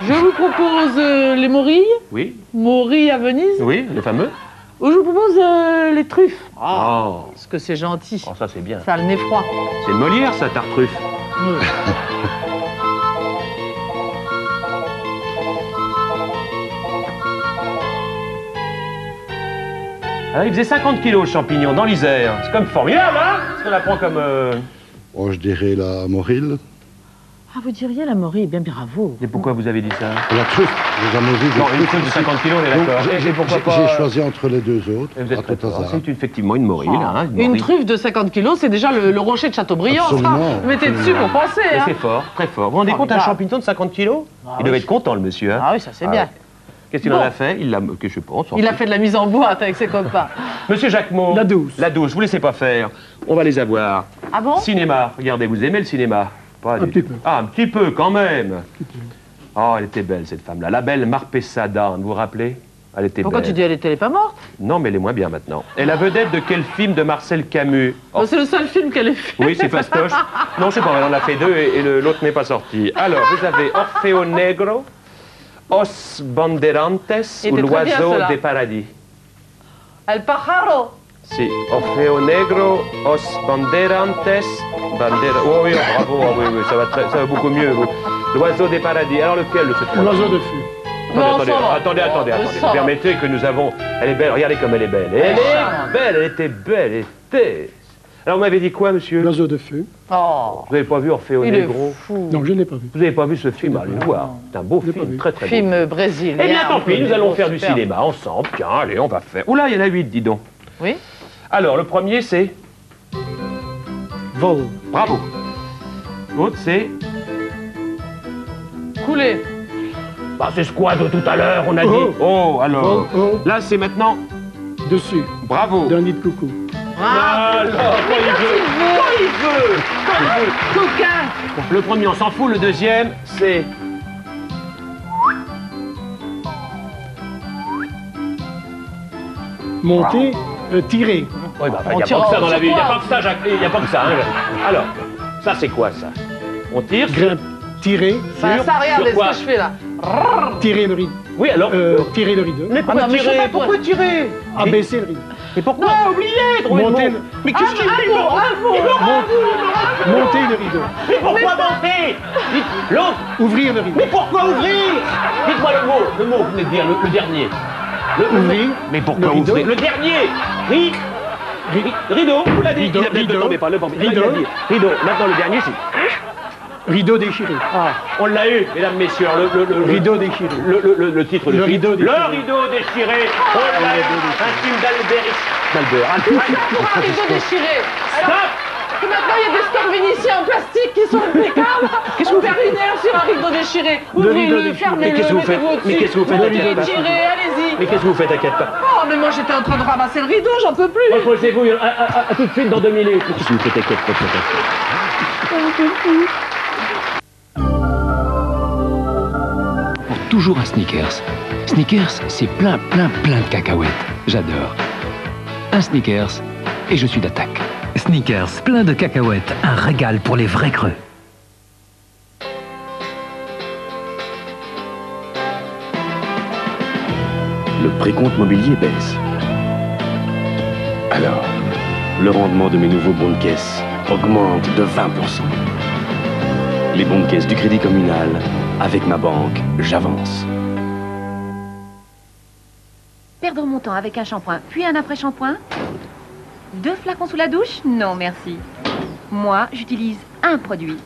Je vous propose les morilles, Oui. morilles à Venise. Oui, le fameux. Ou je vous propose les truffes. Oh, Parce que c'est gentil. oh, ça c'est bien. Ça a le nez froid. C'est une Molière, ça, tartruffe. Ah, il faisait 50 kilos, le champignon, dans l'Isère. C'est comme formidable, hein? Parce qu'on apprend comme... Oh, je dirais la morille. Ah, vous diriez la morille, bien bravo. Et pourquoi vous avez dit ça? La truffe, j'ai jamais vu. de Non, une truffe truffe de ici. 50 kilos, on est Donc, d'accord. Et pourquoi pas... J'ai choisi entre les deux autres. Et vous êtes à très tout fort. hasard. C'est effectivement une morille, hein, Une morille. truffe de 50 kilos, c'est déjà le rocher de Châteaubriand. ça. Absolument, Vous mettez dessus absolument. pour penser. Et Hein. c'est fort, très fort. Vous vous rendez compte, un Formidable. champignon de 50 kilos? Il devait être content, le monsieur. Hein. Ah oui, ça c'est Ah bien. ouais. Qu'est-ce qu'il en Bon. a fait? Il l'a... Que je pense. Il a fait de la mise en boîte avec ses copains. Monsieur Jacquemot. La douce. La douce, vous laissez pas faire. On va les avoir. Ah bon? Cinéma, regardez, vous aimez le cinéma? Pas Un du petit tout. peu. Ah, un petit peu, quand même. Oh, elle était belle, cette femme-là. La belle Marpessada, vous vous rappelez? Elle était Pourquoi belle. tu dis elle était pas morte? Non, mais elle est moins bien maintenant. Et la vedette de quel film de Marcel Camus? Oh, C'est le seul film qu'elle ait fait. oui, c'est fastoche. Non, je sais pas, elle en a fait 2 et l'autre n'est pas sorti. Alors, vous avez Orfeo Negro, Os Banderantes Il ou était très bien, l'Oiseau cela. des Paradis. El pájaro. Si, Orfeo Negro, Os Banderantes, Oh oui, bravo, oh oui, oui, ça va beaucoup mieux. Vous. L'Oiseau des Paradis. Alors lequel de ces trois? L'oiseau de feu. Non, Attendez, ça va. attendez. Ça Vous va. permettez que nous avons... Elle est belle, regardez comme elle est belle. Elle est belle, elle était belle, elle était... Alors vous m'avez dit quoi, monsieur? L'oiseau de feu. Oh, Vous n'avez pas vu Orfeo il est Negro? fou. Non, je ne l'ai pas vu. Vous n'avez pas vu ce film? Allez le voir. C'est un beau Je l'ai pas film, vu. très très beau. Film brésilien. Eh bien tant pis, nous allons faire du super. cinéma ensemble. Tiens, allez, on va faire... Oula, il y en a 8, dis donc. Oui. Alors, le premier, c'est... Vol. Bravo. L'autre, c'est... Coulé. Bah, c'est Squad tout à l'heure, on a dit. Oh, alors... Oh, oh. Là, c'est maintenant... Dessus. Bravo. D'un nid de coucou. Ah, Alors, quand il veut. coquin. Le premier, on s'en fout. Le deuxième, c'est... Monter, tirer. Oui, bah, il On n'y a tire pas que ça dans sur la vie. Il n'y a quoi? pas que ça, Jacques. Il n'y a pas que ça. Hein. Alors, ça, c'est quoi, ça? On tire sur... Grimpe, tirer, Bah, ça, regardez ce quoi? que je fais là. tirer le rideau. Oui, alors... Tirer le rideau. Mais pourquoi Ah non, mais je sais tirer? pas toi. Pourquoi tirer? Abaisser le rideau. Mais pourquoi? Oubliez, trouvez le Monter mot. le- Mais qu'est-ce qu'il fait? Monter le rideau. Mais pourquoi monter? Dites l'autre. Ouvrir le rideau. Mais pourquoi ouvrir? Dites-moi le mot, vous venez de dire, le dernier. Ouvrir. Mais pourquoi le rideau. ouvrir? Le dernier. Rideau, vous l'avez dit. Rideau, Ne rideau. tombez pas, ne tombez pas. Rideau. Il a dit. Rideau. Maintenant, le dernier, c'est... Rideau déchiré. On l'a eu, mesdames, messieurs. Le Rideau déchiré. le titre de Le film. rideau déchiré. Le rideau déchiré. Oh là là, un film d'Albert. Pour un rideau déchiré. Alors Stop. que maintenant il y a des stores vénitiens en plastique qui sont impeccables. Qu'est-ce que vous faites une heure sur un rideau déchiré? rideau Ouvrez-le, déchiré. fermez-le, Mais qu'est-ce que vous faites? mettez-vous au-dessus. Mais qu'est-ce que vous faites? Montez, T'inquiète pas. tirez, allez-y. Mais qu'est-ce que vous faites, t'inquiète pas? Oh, mais moi j'étais en train de ramasser le rideau, j'en peux plus. Reposez-vous, à tout de suite dans 2 minutes. Qu'est-ce que vous faites, t'inquiète pas, Pour toujours un Snickers. Snickers, c'est plein de cacahuètes. J'adore. Un Snickers, et je suis d'attaque. Snickers, plein de cacahuètes, un régal pour les vrais creux. le précompte mobilier baisse. Alors, le rendement de mes nouveaux bons de caisse augmente de 20%. Les bons de caisse du Crédit Communal, avec ma banque, j'avance. Perdre mon temps avec un shampoing, puis un après-shampoing? 2 flacons sous la douche? Non, merci. Moi, j'utilise un produit.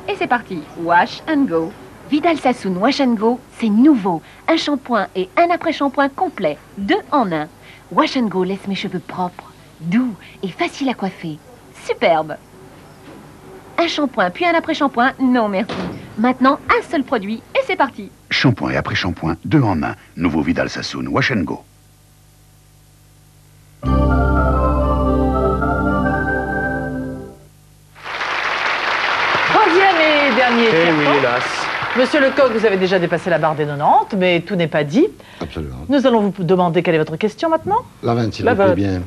Et c'est parti, Wash and Go. Vidal Sassoon Wash and Go, c'est nouveau. Un shampoing et un après-shampoing complet, 2 en 1. Wash and Go laisse mes cheveux propres, doux et faciles à coiffer. Superbe. Un shampoing puis un après-shampoing? Non, merci. Maintenant, un seul produit et c'est parti. Shampoing et après-shampoing, 2 en 1. Nouveau Vidal Sassoon Wash and Go. Troisième et dernier Eh oui, serpent. hélas. Monsieur Lecoq, vous avez déjà dépassé la barre des 90, mais tout n'est pas dit. Absolument. Nous allons vous demander quelle est votre question maintenant. La 20, s'il La vous plaît 20. bien.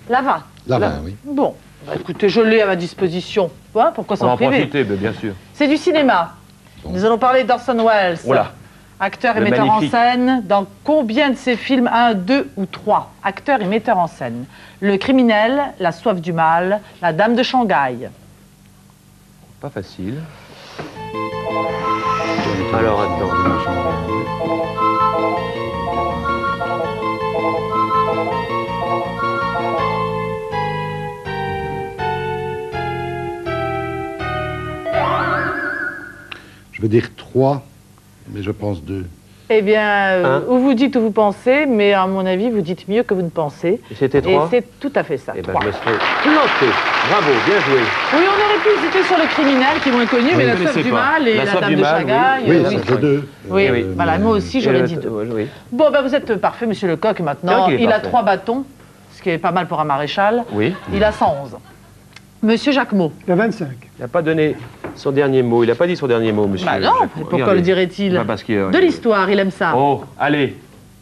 La 20. La 20, oui. Bon, bah, écoutez, je l'ai à ma disposition. Hein, pourquoi On va s'en en priver? profiter, bien sûr. C'est du cinéma. Bon. Nous allons parler d'Orson Welles. Voilà. Acteur et Le metteur magnifique. en scène. Dans combien de ses films? 1, 2 ou 3. Acteur et metteur en scène. Le criminel, La soif du mal, La dame de Shanghai. Pas facile. Alors, attends. Je vais dire 3, mais je pense 2. Eh bien, Hein? ou vous dites où vous pensez, mais à mon avis, vous dites mieux que vous ne pensez. Et c'était Et 3? c'est tout à fait ça. Eh ben, 3. je me serais planté. Bravo, bien joué. Oui, on aurait pu hésiter sur le criminel, qui est moins connu, mais La je soif connaissais du pas. mal et La La soif dame du de mal, Shanghai. Oui, oui. ça fait 2. Oui, oui. voilà, moi aussi, j'aurais dit 2. Oui. Bon, ben, vous êtes parfait, monsieur Lecoq. Maintenant, C'est vrai qu'il est il a parfait. 3 bâtons, ce qui est pas mal pour un maréchal. Oui. Il a 111. Monsieur Jacquemot. La 25. Il n'a pas donné son dernier mot. Il n'a pas dit son dernier mot, monsieur. Bah non, Jacques. mais pourquoi Regardez. le dirait-il? Bah, parce qu'il- De l'histoire, il aime ça. Oh, allez.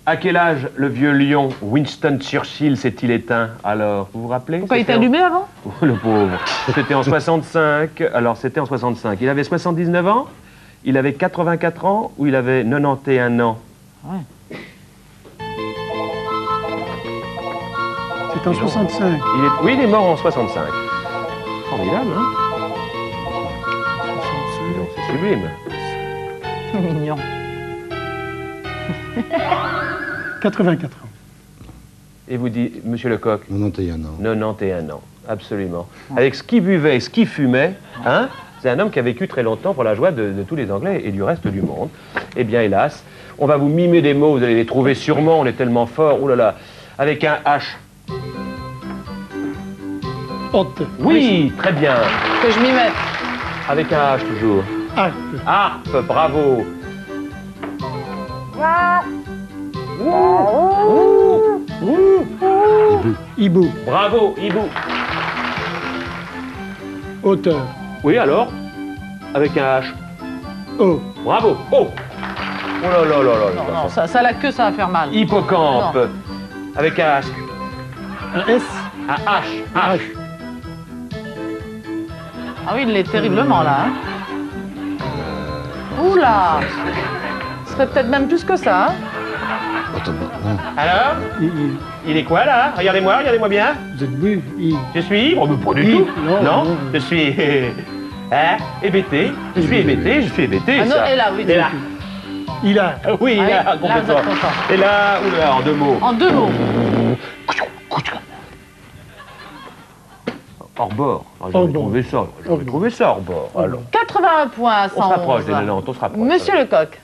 À quel âge le vieux lion Winston Churchill s'est-il éteint? Alors, vous vous rappelez? Pourquoi il était C'était en- allumé avant? Le pauvre. C'était en 65. Alors, c'était en 65. Il avait 79 ans? Il avait 84 ans? Ou il avait 91 ans? C'est en 65. Oui, il est mort en 65. Formidable, hein? Non, c'est sublime. Mignon. 84 ans. Et vous dites, monsieur Lecoq? 91 ans. 91 ans, absolument. Avec ce qu'il buvait et ce qu'il fumait, hein, c'est un homme qui a vécu très longtemps pour la joie de tous les Anglais et du reste du monde. Eh bien, hélas, on va vous mimer des mots, vous allez les trouver sûrement, on est tellement fort, oh là là, avec un H. Haute. Oui, très bien. Que je m'y mette. Avec un H toujours. Harpe. Harpe, bravo. Hibou. Bravo, hibou. Hauteur. Oui, alors? Avec un H. Haut. Bravo. Oh. Oh là là là là. Non, non, ça la queue, ça va faire mal. Hippocampe. Non. Avec un H. Un S. Un H. H. Ah oui, il l'est terriblement, là. Hein. Oula! Ce serait peut-être même plus que ça. Hein. Alors? Il est quoi, là? Regardez-moi bien. Vous êtes bu. Je suis... Oh, mais pas du Il. tout. Non. Je suis... hein? Hébété. Je suis hébété, Ah non, ça. et là, oui. Et là. Il a. Oui, Ah, là, là, vous êtes complètement. content. Et là, oula, en 2 mots. En 2 mots. Hors bord. Ah, Hors J'aurais bord. trouvé ça. J'aurais trouvé ça hors bord. Alors, 81 points à 111. on se rapproche des 90, on se rapproche. Monsieur Lecoq.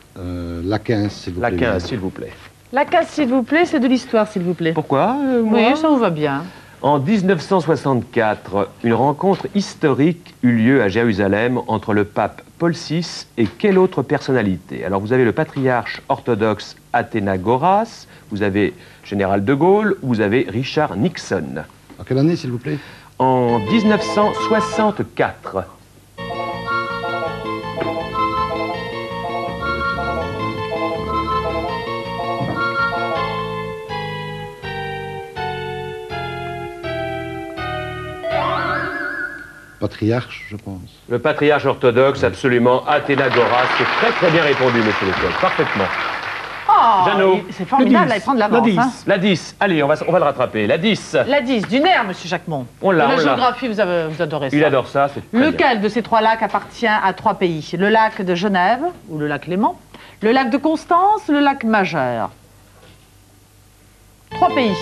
La 15, s'il vous La plaît. 15, s'il vous plaît. La case, s'il vous plaît, c'est de l'histoire, s'il vous plaît. Pourquoi, moi? Oui, ça vous va bien. En 1964, une rencontre historique eut lieu à Jérusalem entre le pape Paul VI et quelle autre personnalité? Alors vous avez le patriarche orthodoxe Athénagoras, vous avez Général de Gaulle, vous avez Richard Nixon. En quelle année, s'il vous plaît? En 1964. Patriarche, je pense. Le patriarche orthodoxe, absolument, Athénagoras. C'est très très bien répondu, monsieur Lecoq, parfaitement. Oh, Jeannot. C'est formidable, là, il prend de l'avance. Hein. La 10. Allez, on va le rattraper. La 10. La 10, du nerf, monsieur Jacquemont. On l'a, De la on l'a. géographie, vous adorez ça. Il adore ça, c'est très bien. Lequel de ces 3 lacs appartient à 3 pays? Le lac de Genève, ou le lac Léman, le lac de Constance, le lac Majeur. 3 pays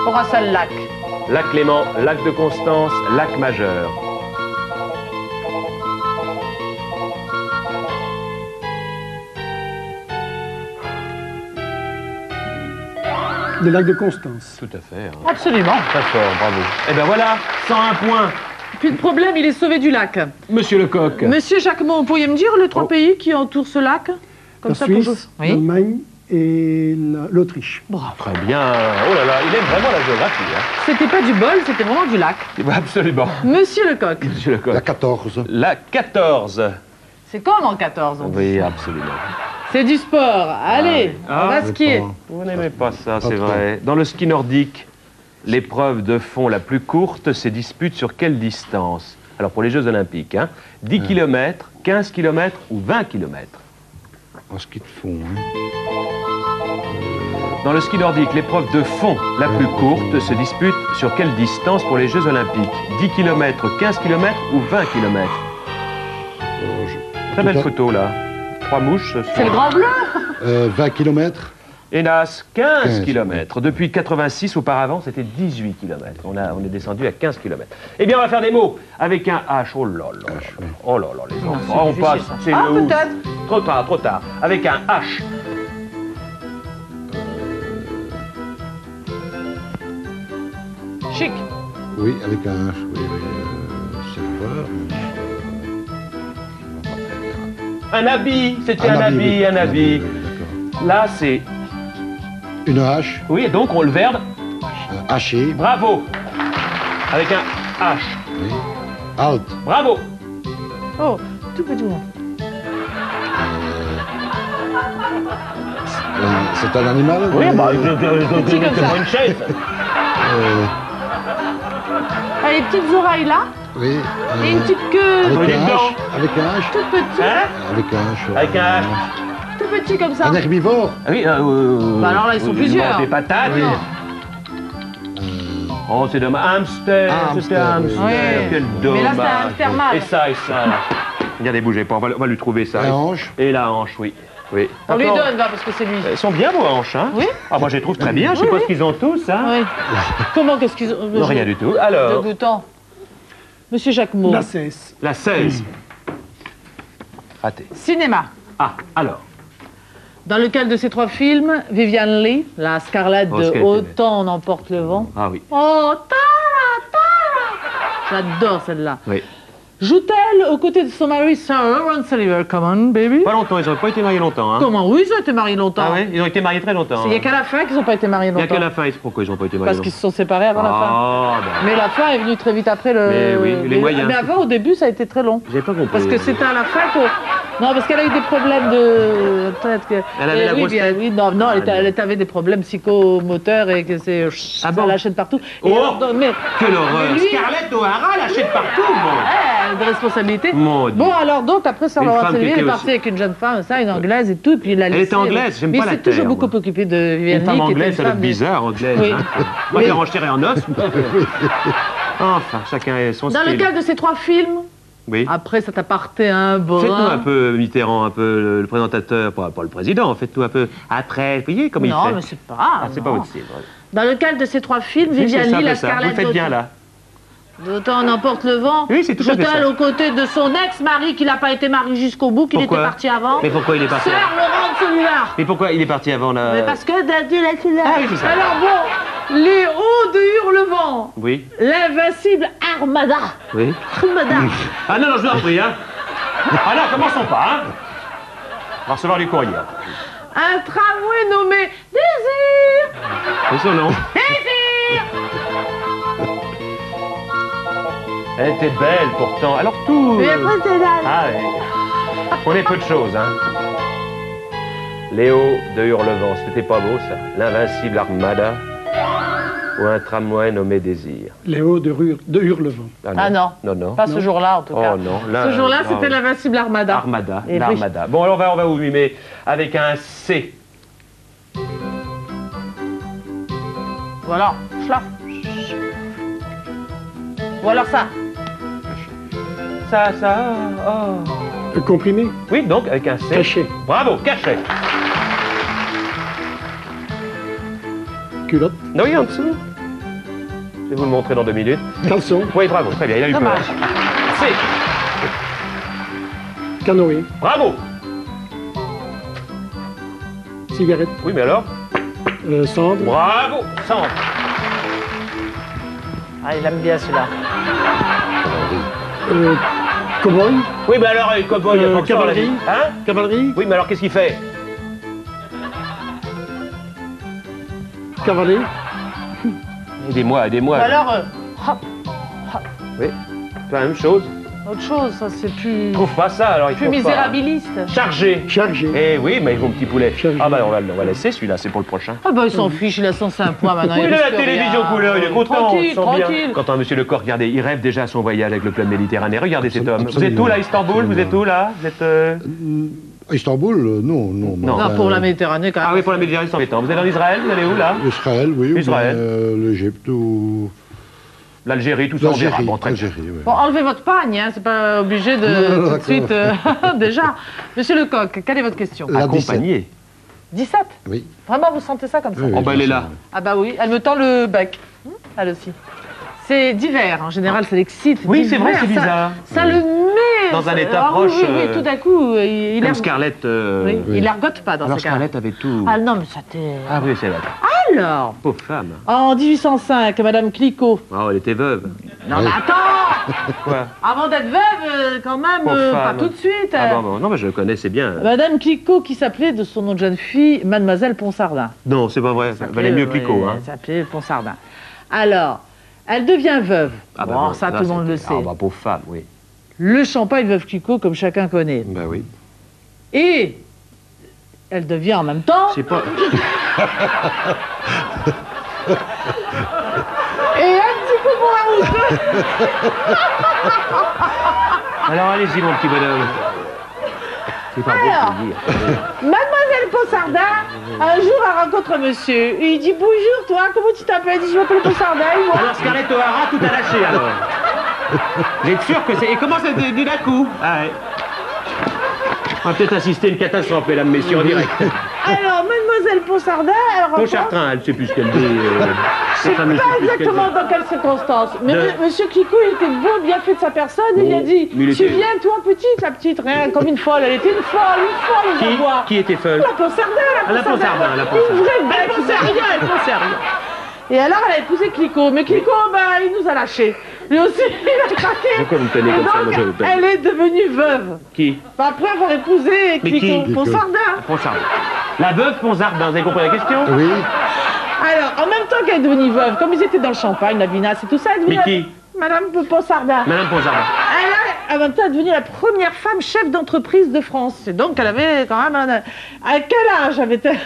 pour un seul lac. Lac Léman, lac de Constance, lac Majeur. Le lac de Constance. Tout à fait. Hein. Absolument. Très fort, bravo. Eh bien voilà, 101 points. Plus de problème, il est sauvé du lac. Monsieur Lecoq. Monsieur Jacquemont, vous pourriez me dire les 3 pays qui entourent ce lac? Comme La ça, Suisse, oui. l'Allemagne et l'Autriche. Bravo. Très bien. Oh là là, il aime vraiment la géographie. Hein. C'était pas du bol, c'était vraiment du lac. Absolument. Monsieur Lecoq. Monsieur Lecoq. La 14. La 14. C'est comme en 14, on dit. Oui, absolument. C'est du sport. Allez, on va skier. Vous n'aimez pas ça, Pas c'est trop. vrai. Dans le ski nordique, l'épreuve de fond la plus courte se dispute sur quelle distance? Alors pour les Jeux Olympiques, hein, 10 km, 15 km ou 20 km? En ski de fond. Hein. Dans le ski nordique, l'épreuve de fond la plus courte se dispute sur quelle distance pour les Jeux Olympiques? 10 km, 15 km ou 20 km? Très belle photo là. 3 mouches. C'est le grand bleu. 20 km. Hélas, 15 15 km. Depuis 86, auparavant, c'était 18 km. On est descendu à 15 km. Eh bien, on va faire des mots avec un H. Oh là là. Oh là là, les enfants. On passe. C'est Ah, le ouf. peut-être. Trop tard, trop tard. Avec un H. Chic. Oui, avec un H. Oui, serveur. Un habit. C'était un habit, oui, un habit. oui, d'accord. Là, c'est. Une hache. Oui, donc on le verbe. Haché. Bravo. Avec un H. Oui. Halt. Bravo. Oh, tout petit. C'est un animal. Oui, bah, Petit comme ça. une chaise. Ah, les petites oreilles là. Oui. Et une petite queue. Avec les un dents. H. Avec un H. Tout petit. Hein? Avec un H. Avec un H. Tout petit comme ça. Un herbivore. Ah oui, Bah alors là, ils sont plusieurs. Des patates. Oui. Oh, c'est dommage. Hamster, Ah, c'était un hamster, hamster. oui. Quel Mais dommage. là, c'est un hamster mâle. Et ça. Regardez, bougez pas, on va lui trouver ça. La hanche. Et la hanche, oui. Oui. On lui Attends, donne, va, parce que c'est lui. Elles sont bien vos hanches, hein? Oui. Ah, moi, je les trouve très bien. Je sais pas ce qu'ils ont tous, hein? Oui. Comment, qu'est-ce qu'ils ont? Non, rien du tout. Alors, Dégoûtant. Monsieur Jacquemont. La 16. la 16. Raté. Cinéma. Ah, alors. Dans lequel de ces 3 films, Vivian Leigh, la Scarlett Oh, ce de qu'elle était Autant on emporte le vent. Ah oui. Oh, Tara. J'adore celle-là. Oui. Joue-t-elle aux côtés de son mari Sir Laurence Olivier? Come on, baby. Pas longtemps, ils n'ont pas été mariés longtemps, hein? Comment? Oui, ils ont été mariés longtemps. Ah oui? Ils ont été mariés très longtemps. Il n'y a hein. qu'à la fin qu'ils n'ont pas été mariés Il n'y a longtemps. qu'à la fin. Pourquoi ils n'ont pas été mariés Parce qu'ils se sont séparés avant la fin. Ah, ben. Mais la fin est venue très vite après le... Mais oui, les moyens. Mais avant, au début, ça a été très long. J'ai pas compris. Parce que c'était à la fin que... Non, parce qu'elle a eu des problèmes de... Peut-être que... Elle avait la oui, grosse bien, tête. oui, non, elle avait des problèmes psychomoteurs et que c'est... Ah ça bon? lâchait de partout. Et Oh alors, mais... Quelle horreur! Mais lui- Scarlett O'Hara lâchait de partout, moi! de responsabilité. Mon Dieu. Bon, alors donc, après Sir Une Laurence femme qui Olivier, il est était parti aussi- avec une jeune femme, ça, une anglaise et tout, et puis il l'a laissé. était anglaise, j'aime mais pas la il s'est toujours terre, beaucoup moi. occupé de Vivian Une femme Leigh, qui était anglaise, ça doit être femme- bizarre, anglaise. Oui. Hein? Moi, Mais- j'ai renchéré en os. Enfin, chacun a son Dans style. lequel de ces 3 films, Oui. après cet aparté un brin... Faites-nous un peu Mitterrand, un peu le présentateur, pas le président, faites-nous un peu après, vous voyez comment il Non, fait. mais c'est pas... Ah, c'est pas non. votre style. ouais. Dans lequel de ces 3 films, Oui, Vivian c'est ça, Leigh, la c'est ça. Vous le Scarlett faites bien là. D'autant on emporte le vent. Oui, c'est tout à fait Joue-t-elle ça. aux côtés de son ex-mari qui n'a pas été marié jusqu'au bout, qu'il était Pourquoi parti avant. Mais pourquoi il est parti Sir Laurence Olivier. Mais pourquoi il est parti avant la... Mais parce que Daddy l'a tué là. Ah oui, c'est ça. Alors bon, les hauts de Hurlevent, Oui, l'invincible Armada. oui. Armada. Ah non, non, je vous en prie, hein. Ah non, commençons pas, hein. On va recevoir du courrier. Un tramway nommé Désir. C'est son nom. Désir. Elle était belle pourtant. Alors tout. Et après c'est là. Ah oui. On est peu de choses, hein. Léo de Hurlevent, c'était pas beau ça. L'invincible Armada ou un tramway nommé Désir. Léo de Hurlevent. Ah non. Non, non. Pas ce jour-là en tout cas. Oh non. Ce jour-là, c'était l'invincible Armada. Armada. Et L'Armada. Bon, alors on va vous mimer avec un C. Ou alors, schlaf. Ou alors ça. Ça, oh. Comprimé. Oui, donc avec un C. Caché. Bravo, caché. Culotte. Oui, en dessous. Je vais vous le montrer dans 2 minutes. Caleçon. Oui, bravo, très bien, il a eu peur. Dommage. C. Canoë. Bravo. Cigarette. Oui, mais alors? Cendre. Bravo, centre. Ah, il aime bien celui-là. Cowboy. Oui, mais alors, les cow-boys, il y a pas que ça, on l'a dit. cavalerie. Hein? Cavalerie. Oui, mais alors, qu'est-ce qu'il fait? Cavalier. Aidez-moi, aidez-moi. Ou alors, hop, Oui, c'est la même chose. autre chose, ça c'est plus... Il trouve pas ça, alors il Plus trouve pas. misérabiliste. Chargé. Chargé. Eh oui, mais mon petit poulet. Chargé. Ah bah on va laisser celui-là, c'est pour le prochain. Ah bah il s'en fiche, il a 105 points maintenant. Oui, il il a la risque télévision rien. couleur, il est content. Tranquille, on se sent bien. tranquille. Quant à monsieur Lecor, regardez, il rêve déjà à son voyage avec le club méditerranéen. Regardez cet homme. Vous êtes Absolument. où là, Istanbul? Vous êtes où là? Vous êtes... Istanbul, non. Non. Non, pour la Méditerranée quand même. Ah oui, pour la Méditerranée, c'est embêtant. Vous êtes en Israël? Vous allez où là? Israël, oui. Israël. L'Égypte ou... L'Algérie, tout ça, on verra. Bon, très bien. Algérie, oui. Bon, enlevez votre pagne, hein, c'est pas obligé de Non, tout de suite. d'accord. Déjà. Monsieur Lecoq, quelle est votre question? La Accompagné. 17. Oui. Vraiment, vous sentez ça comme ça? Oui, Oh bah elle est là. Ah bah oui, elle me tend le bec. Elle aussi. C'est divers, en général, ça l'excite. Oui, c'est vrai, divers, c'est ça- bizarre. Ça le met Dans un état Ah proche, Oui, oui, tout d'un coup, il Comme erg- Scarlett. oui, Oui. il ergote pas dans Alors ce cas. Scarlett avait tout. Ah non, mais ça t'est... Ah oui, c'est vrai. Alors, Pauvre femme. en 1805, Madame Clicquot. Oh, elle était veuve. Non, Oui. mais attends Quoi? Avant d'être veuve, quand même, Pauvre pas femme. tout de suite. Ah bon, non, mais je le connaissais bien. Madame Clicquot, qui s'appelait de son nom de jeune fille Mademoiselle Ponsardin. Non, c'est pas vrai. Ça valait mieux Clicquot, hein. Elle s'appelait Ponsardin. Alors, elle devient veuve. Ah bah Bon, bon, ça, là, tout le monde le c'était- sait. Ah bah pauvre femme, oui. Le champagne veuve Clicquot, comme chacun connaît. Bah oui. Et elle devient en même temps... C'est pas. Et un petit coup pour la route. Alors allez-y, mon petit bonhomme. C'est pas beau Alors. de le dire. Mademoiselle Ponsardin, un jour, elle rencontre un monsieur. Il dit, bonjour, toi, comment tu t'appelles? Il dit, je m'appelle Ponsardin. Moi. Alors Scarlett O'Hara, tout a lâché alors. Vous êtes sûr que c'est. Et comment ça s'est dit d'un coup? Ah ouais. On va peut-être assister à une catastrophe, mesdames, messieurs, en direct. Alors, Mademoiselle Ponsardin, elle rencontre... Pontchartrain, elle sait plus ce qu'elle dit. Je sais pas exactement dans quelles circonstances. Mais monsieur Clicquot, il était beau, bien fait de sa personne. Il lui a dit, mais il tu était- viens, toi, petite, la petite, rien, comme une folle. Elle était une folle, je vois. Qui était folle? La Ponsardin, Ah, la Ponsardin, la Ponsardin. Une vraie bête. Elle pensait à rien, elle pensait à rien. Et alors, elle a épousé Clicquot. Mais Clicquot, bah, il nous a lâchés. Lui aussi, il a craqué. Pourquoi vous me tenez Et comme ça? donc, Moi, je vous paye. elle est devenue veuve. Qui? Bah, après avoir épousé Mais qui? Clicquot. Ponsardin. Ponsardin. La veuve Ponsardin, vous avez compris la question? Oui. Alors, en même temps qu'elle est devenue veuve, comme ils étaient dans le champagne, la vinasse et tout ça, elle est Mais devenue... qui? Madame Ponsardin. Madame Ponsardin. Elle, en même temps, est devenue la première femme chef d'entreprise de France. Et donc, elle avait quand même un... À quel âge avait-elle?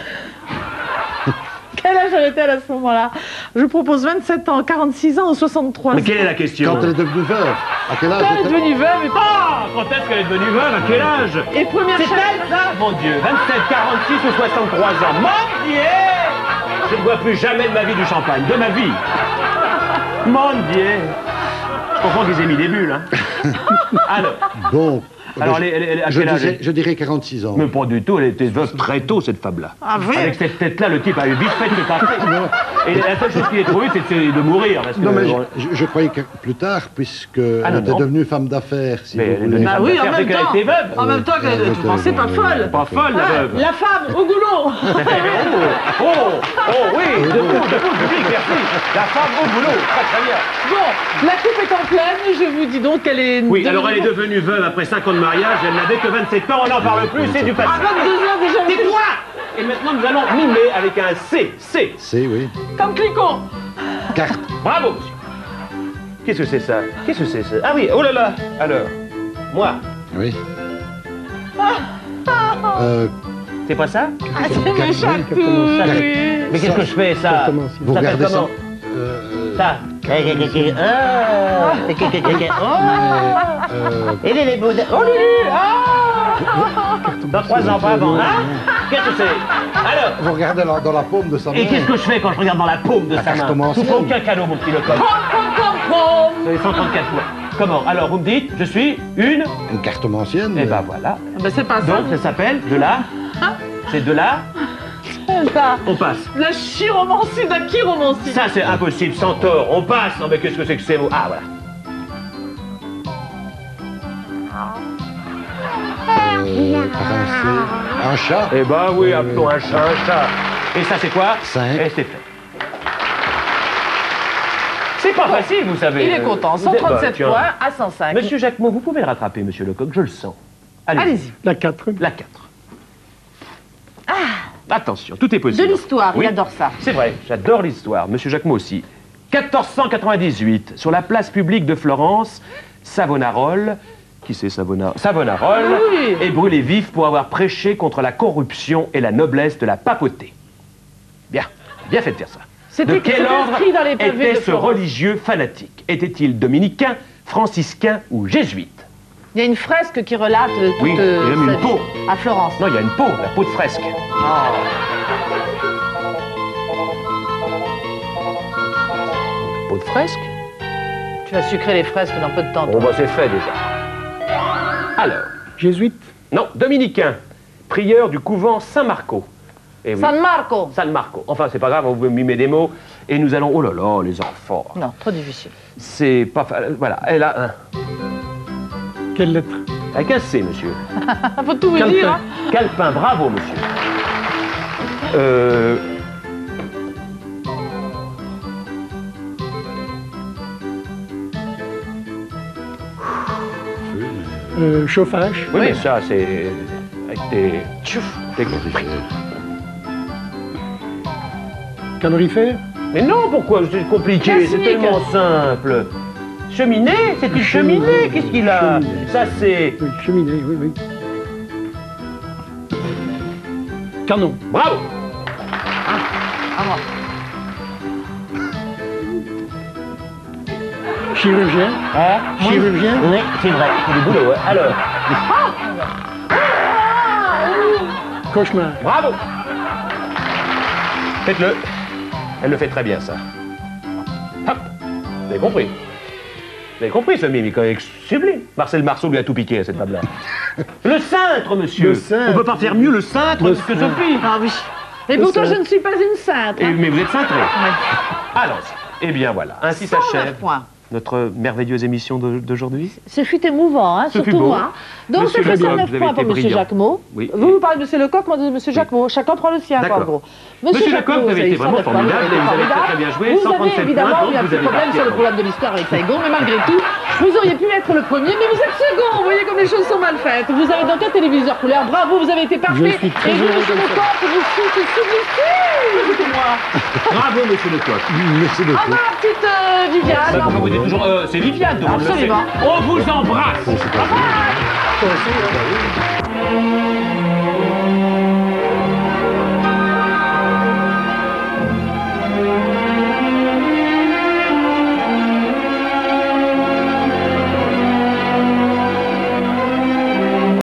Quel âge avait-elle à ce moment-là? Je propose 27 ans, 46 ans ou 63 ans. Mais quelle est la question? Quand elle est devenue veuve, à quel âge Quand elle est était-elle? devenue veuve et... Ah, quand est-ce qu'elle est devenue veuve? À quel âge? Et première C'est chef... elle, ça? Mon Dieu, 27, 46 ou 63 ans. Mon Dieu! Je ne bois plus jamais de ma vie du champagne, de ma vie. Mon Dieu! Je comprends qu'ils aient mis des bulles, hein. Alors, Bon. alors elle, à quel âge? Je dirais 46 ans. Mais pas du tout, elle était veuve très tôt, cette femme-là. Ah, vrai? Avec cette tête-là, le type a eu vite fait de se passer. Et la seule chose qu'il ait trouvé, c'était de mourir. Parce que, Non, mais bon, je croyais que plus tard, puisque Ah, non, elle était non. devenue femme d'affaires, si Mais vous elle est voulez. devenue Bah femme oui, en d'affaires, même c'est qu'elle temps. était veuve. En même temps, tu pensais pas folle. Pas folle, la veuve. La femme au goulot. Oh, oui, debout, public, merci. La femme au boulot, très bien. Bon, la coupe est en pleine, je vous dis donc qu'elle est... Oui, alors elle est devenue veuve après 5 ans de mariage, elle n'avait que 27 ans, on n'en parle plus, c'est du passé. À 22 ans déjà... Tais-toi! Et maintenant nous allons mimer avec un C, C. C'est, oui. Comme Clicquot. Carte. Bravo, monsieur. Qu'est-ce que c'est ça? Qu'est-ce que c'est ça? Ah oui, oh là là. Alors, moi, Oui. c'est pas ça? Ah, c'est méchant tout, Carte. oui. Mais qu'est-ce que je fais, ça? Exactement, si. Vous Ça s'appelle regardez ça. comment? Ça. Euh, Et les bouddhas. Oh, Lulu! Ah! Dans 3 ans, pas avant. Hein? Qu'est-ce que c'est? Alors? Vous regardez dans la paume de sa main. Et qu'est-ce que je fais quand je regarde dans la paume de sa main? Je ne fais aucun cadeau, mon petit Lecoq. Vous avez 134 fois. Comment? Alors, vous me dites, je suis une cartomancienne. Eh ben voilà. Ben, c'est pas ça. Donc, ça s'appelle de la... C'est de la... On passe. La chiromancie, de la chiromancie. Ça, c'est impossible, centaure. On passe. Non, mais qu'est-ce que c'est que ces mots? Ah, voilà. Un chat. Eh ben oui, appelons un chat un chat. Et ça, c'est quoi? 5. Et c'est fait. C'est pas facile, vous savez. Il est content. 137 points à 105. Monsieur Jacquemot, vous pouvez le rattraper, monsieur Lecoq, je le sens. Allez-y. La 4. La 4. Attention, tout est possible. De l'histoire, oui. il adore ça. C'est vrai, j'adore l'histoire. Monsieur Jacquemot aussi. 1498, sur la place publique de Florence, Savonarola, qui c'est Savonarola, oui. est brûlé vif pour avoir prêché contre la corruption et la noblesse de la papauté. Bien, bien fait de dire ça. De quel ordre dans les pavés était de ce Florence. religieux fanatique? Était-il dominicain, franciscain ou jésuite? Il y a une fresque qui relate toute Oui, il y a même une peau. à Florence. Non, il y a une peau, la peau de fresque. Peau de fresque? Tu vas sucrer les fresques dans peu de temps. Bon, bah c'est fait déjà. Alors, Jésuite. non, dominicain, prieur du couvent Saint-Marco. Eh oui. San Marco. San Marco. Enfin, c'est pas grave, on vous mimer des mots. Et nous allons... Oh là là, les enfants. Non, trop difficile. C'est pas... Voilà, elle a un... Quelle lettre? Avec un C, monsieur. Faut tout vous dire. Hein. Calepin, bravo, monsieur. Chauffage. Oui, mais ça, c'est... Avec des... Calorifère. Mais non, pourquoi? C'est compliqué, c'est tellement simple. Cheminée? C'est une cheminée, qu'est-ce qu'il a? Ça, c'est... Oui, cheminée, oui, oui. Canon. Bravo! À moi. Chirurgien. Hein? Chirurgien. Oui, c'est vrai, c'est du boulot. Hein. Alors, Cauchemar. bravo! Faites-le. Elle le fait très bien, ça. Hop! Vous avez compris? Vous avez compris, ce mime, il est quand même sublime. Marcel Marceau lui a tout piqué à cette table-là. Le cintre, monsieur! Le cintre. On peut pas faire mieux le cintre que Sophie! Ah oui. Et pourtant, je ne suis pas une sainte. Hein. Mais vous êtes cintré. Alors, eh bien voilà, ainsi 109 s'achève points. notre merveilleuse émission d'aujourd'hui. Ce fut émouvant, hein, Ce fut surtout beau. moi. Donc, Monsieur ça fait Lecoq, 109 vous avez points été pour M. brillant. Jacquemot. Oui. Vous parlez de M. Lecoq, moi de M. Jacquemot. Chacun prend le sien, quoi, en gros. Monsieur Lecoq, vous avez été vraiment 109 points, formidable, vous avez été vous avez formidable. très bien joué, Vous 137 avez évidemment points, eu un donc petit vous avez problème marqué sur le un problème de l'histoire avec Saigon, mais malgré tout, vous auriez pu être le premier, mais vous êtes second. Vous voyez comme les choses sont mal faites. Vous avez donc un téléviseur couleur. Bravo, vous avez été parfait. Je suis très Et vous, heureux M. de Lecoq, vous êtes sublime. Écoutez-moi. Bravo, monsieur Lecoq. Merci Ah beaucoup. ma petite Viviane. Bah, pourquoi vous dites toujours... c'est Viviane, donc on le sait. Absolument. On vous embrasse. Toi aussi, hein, bah oui.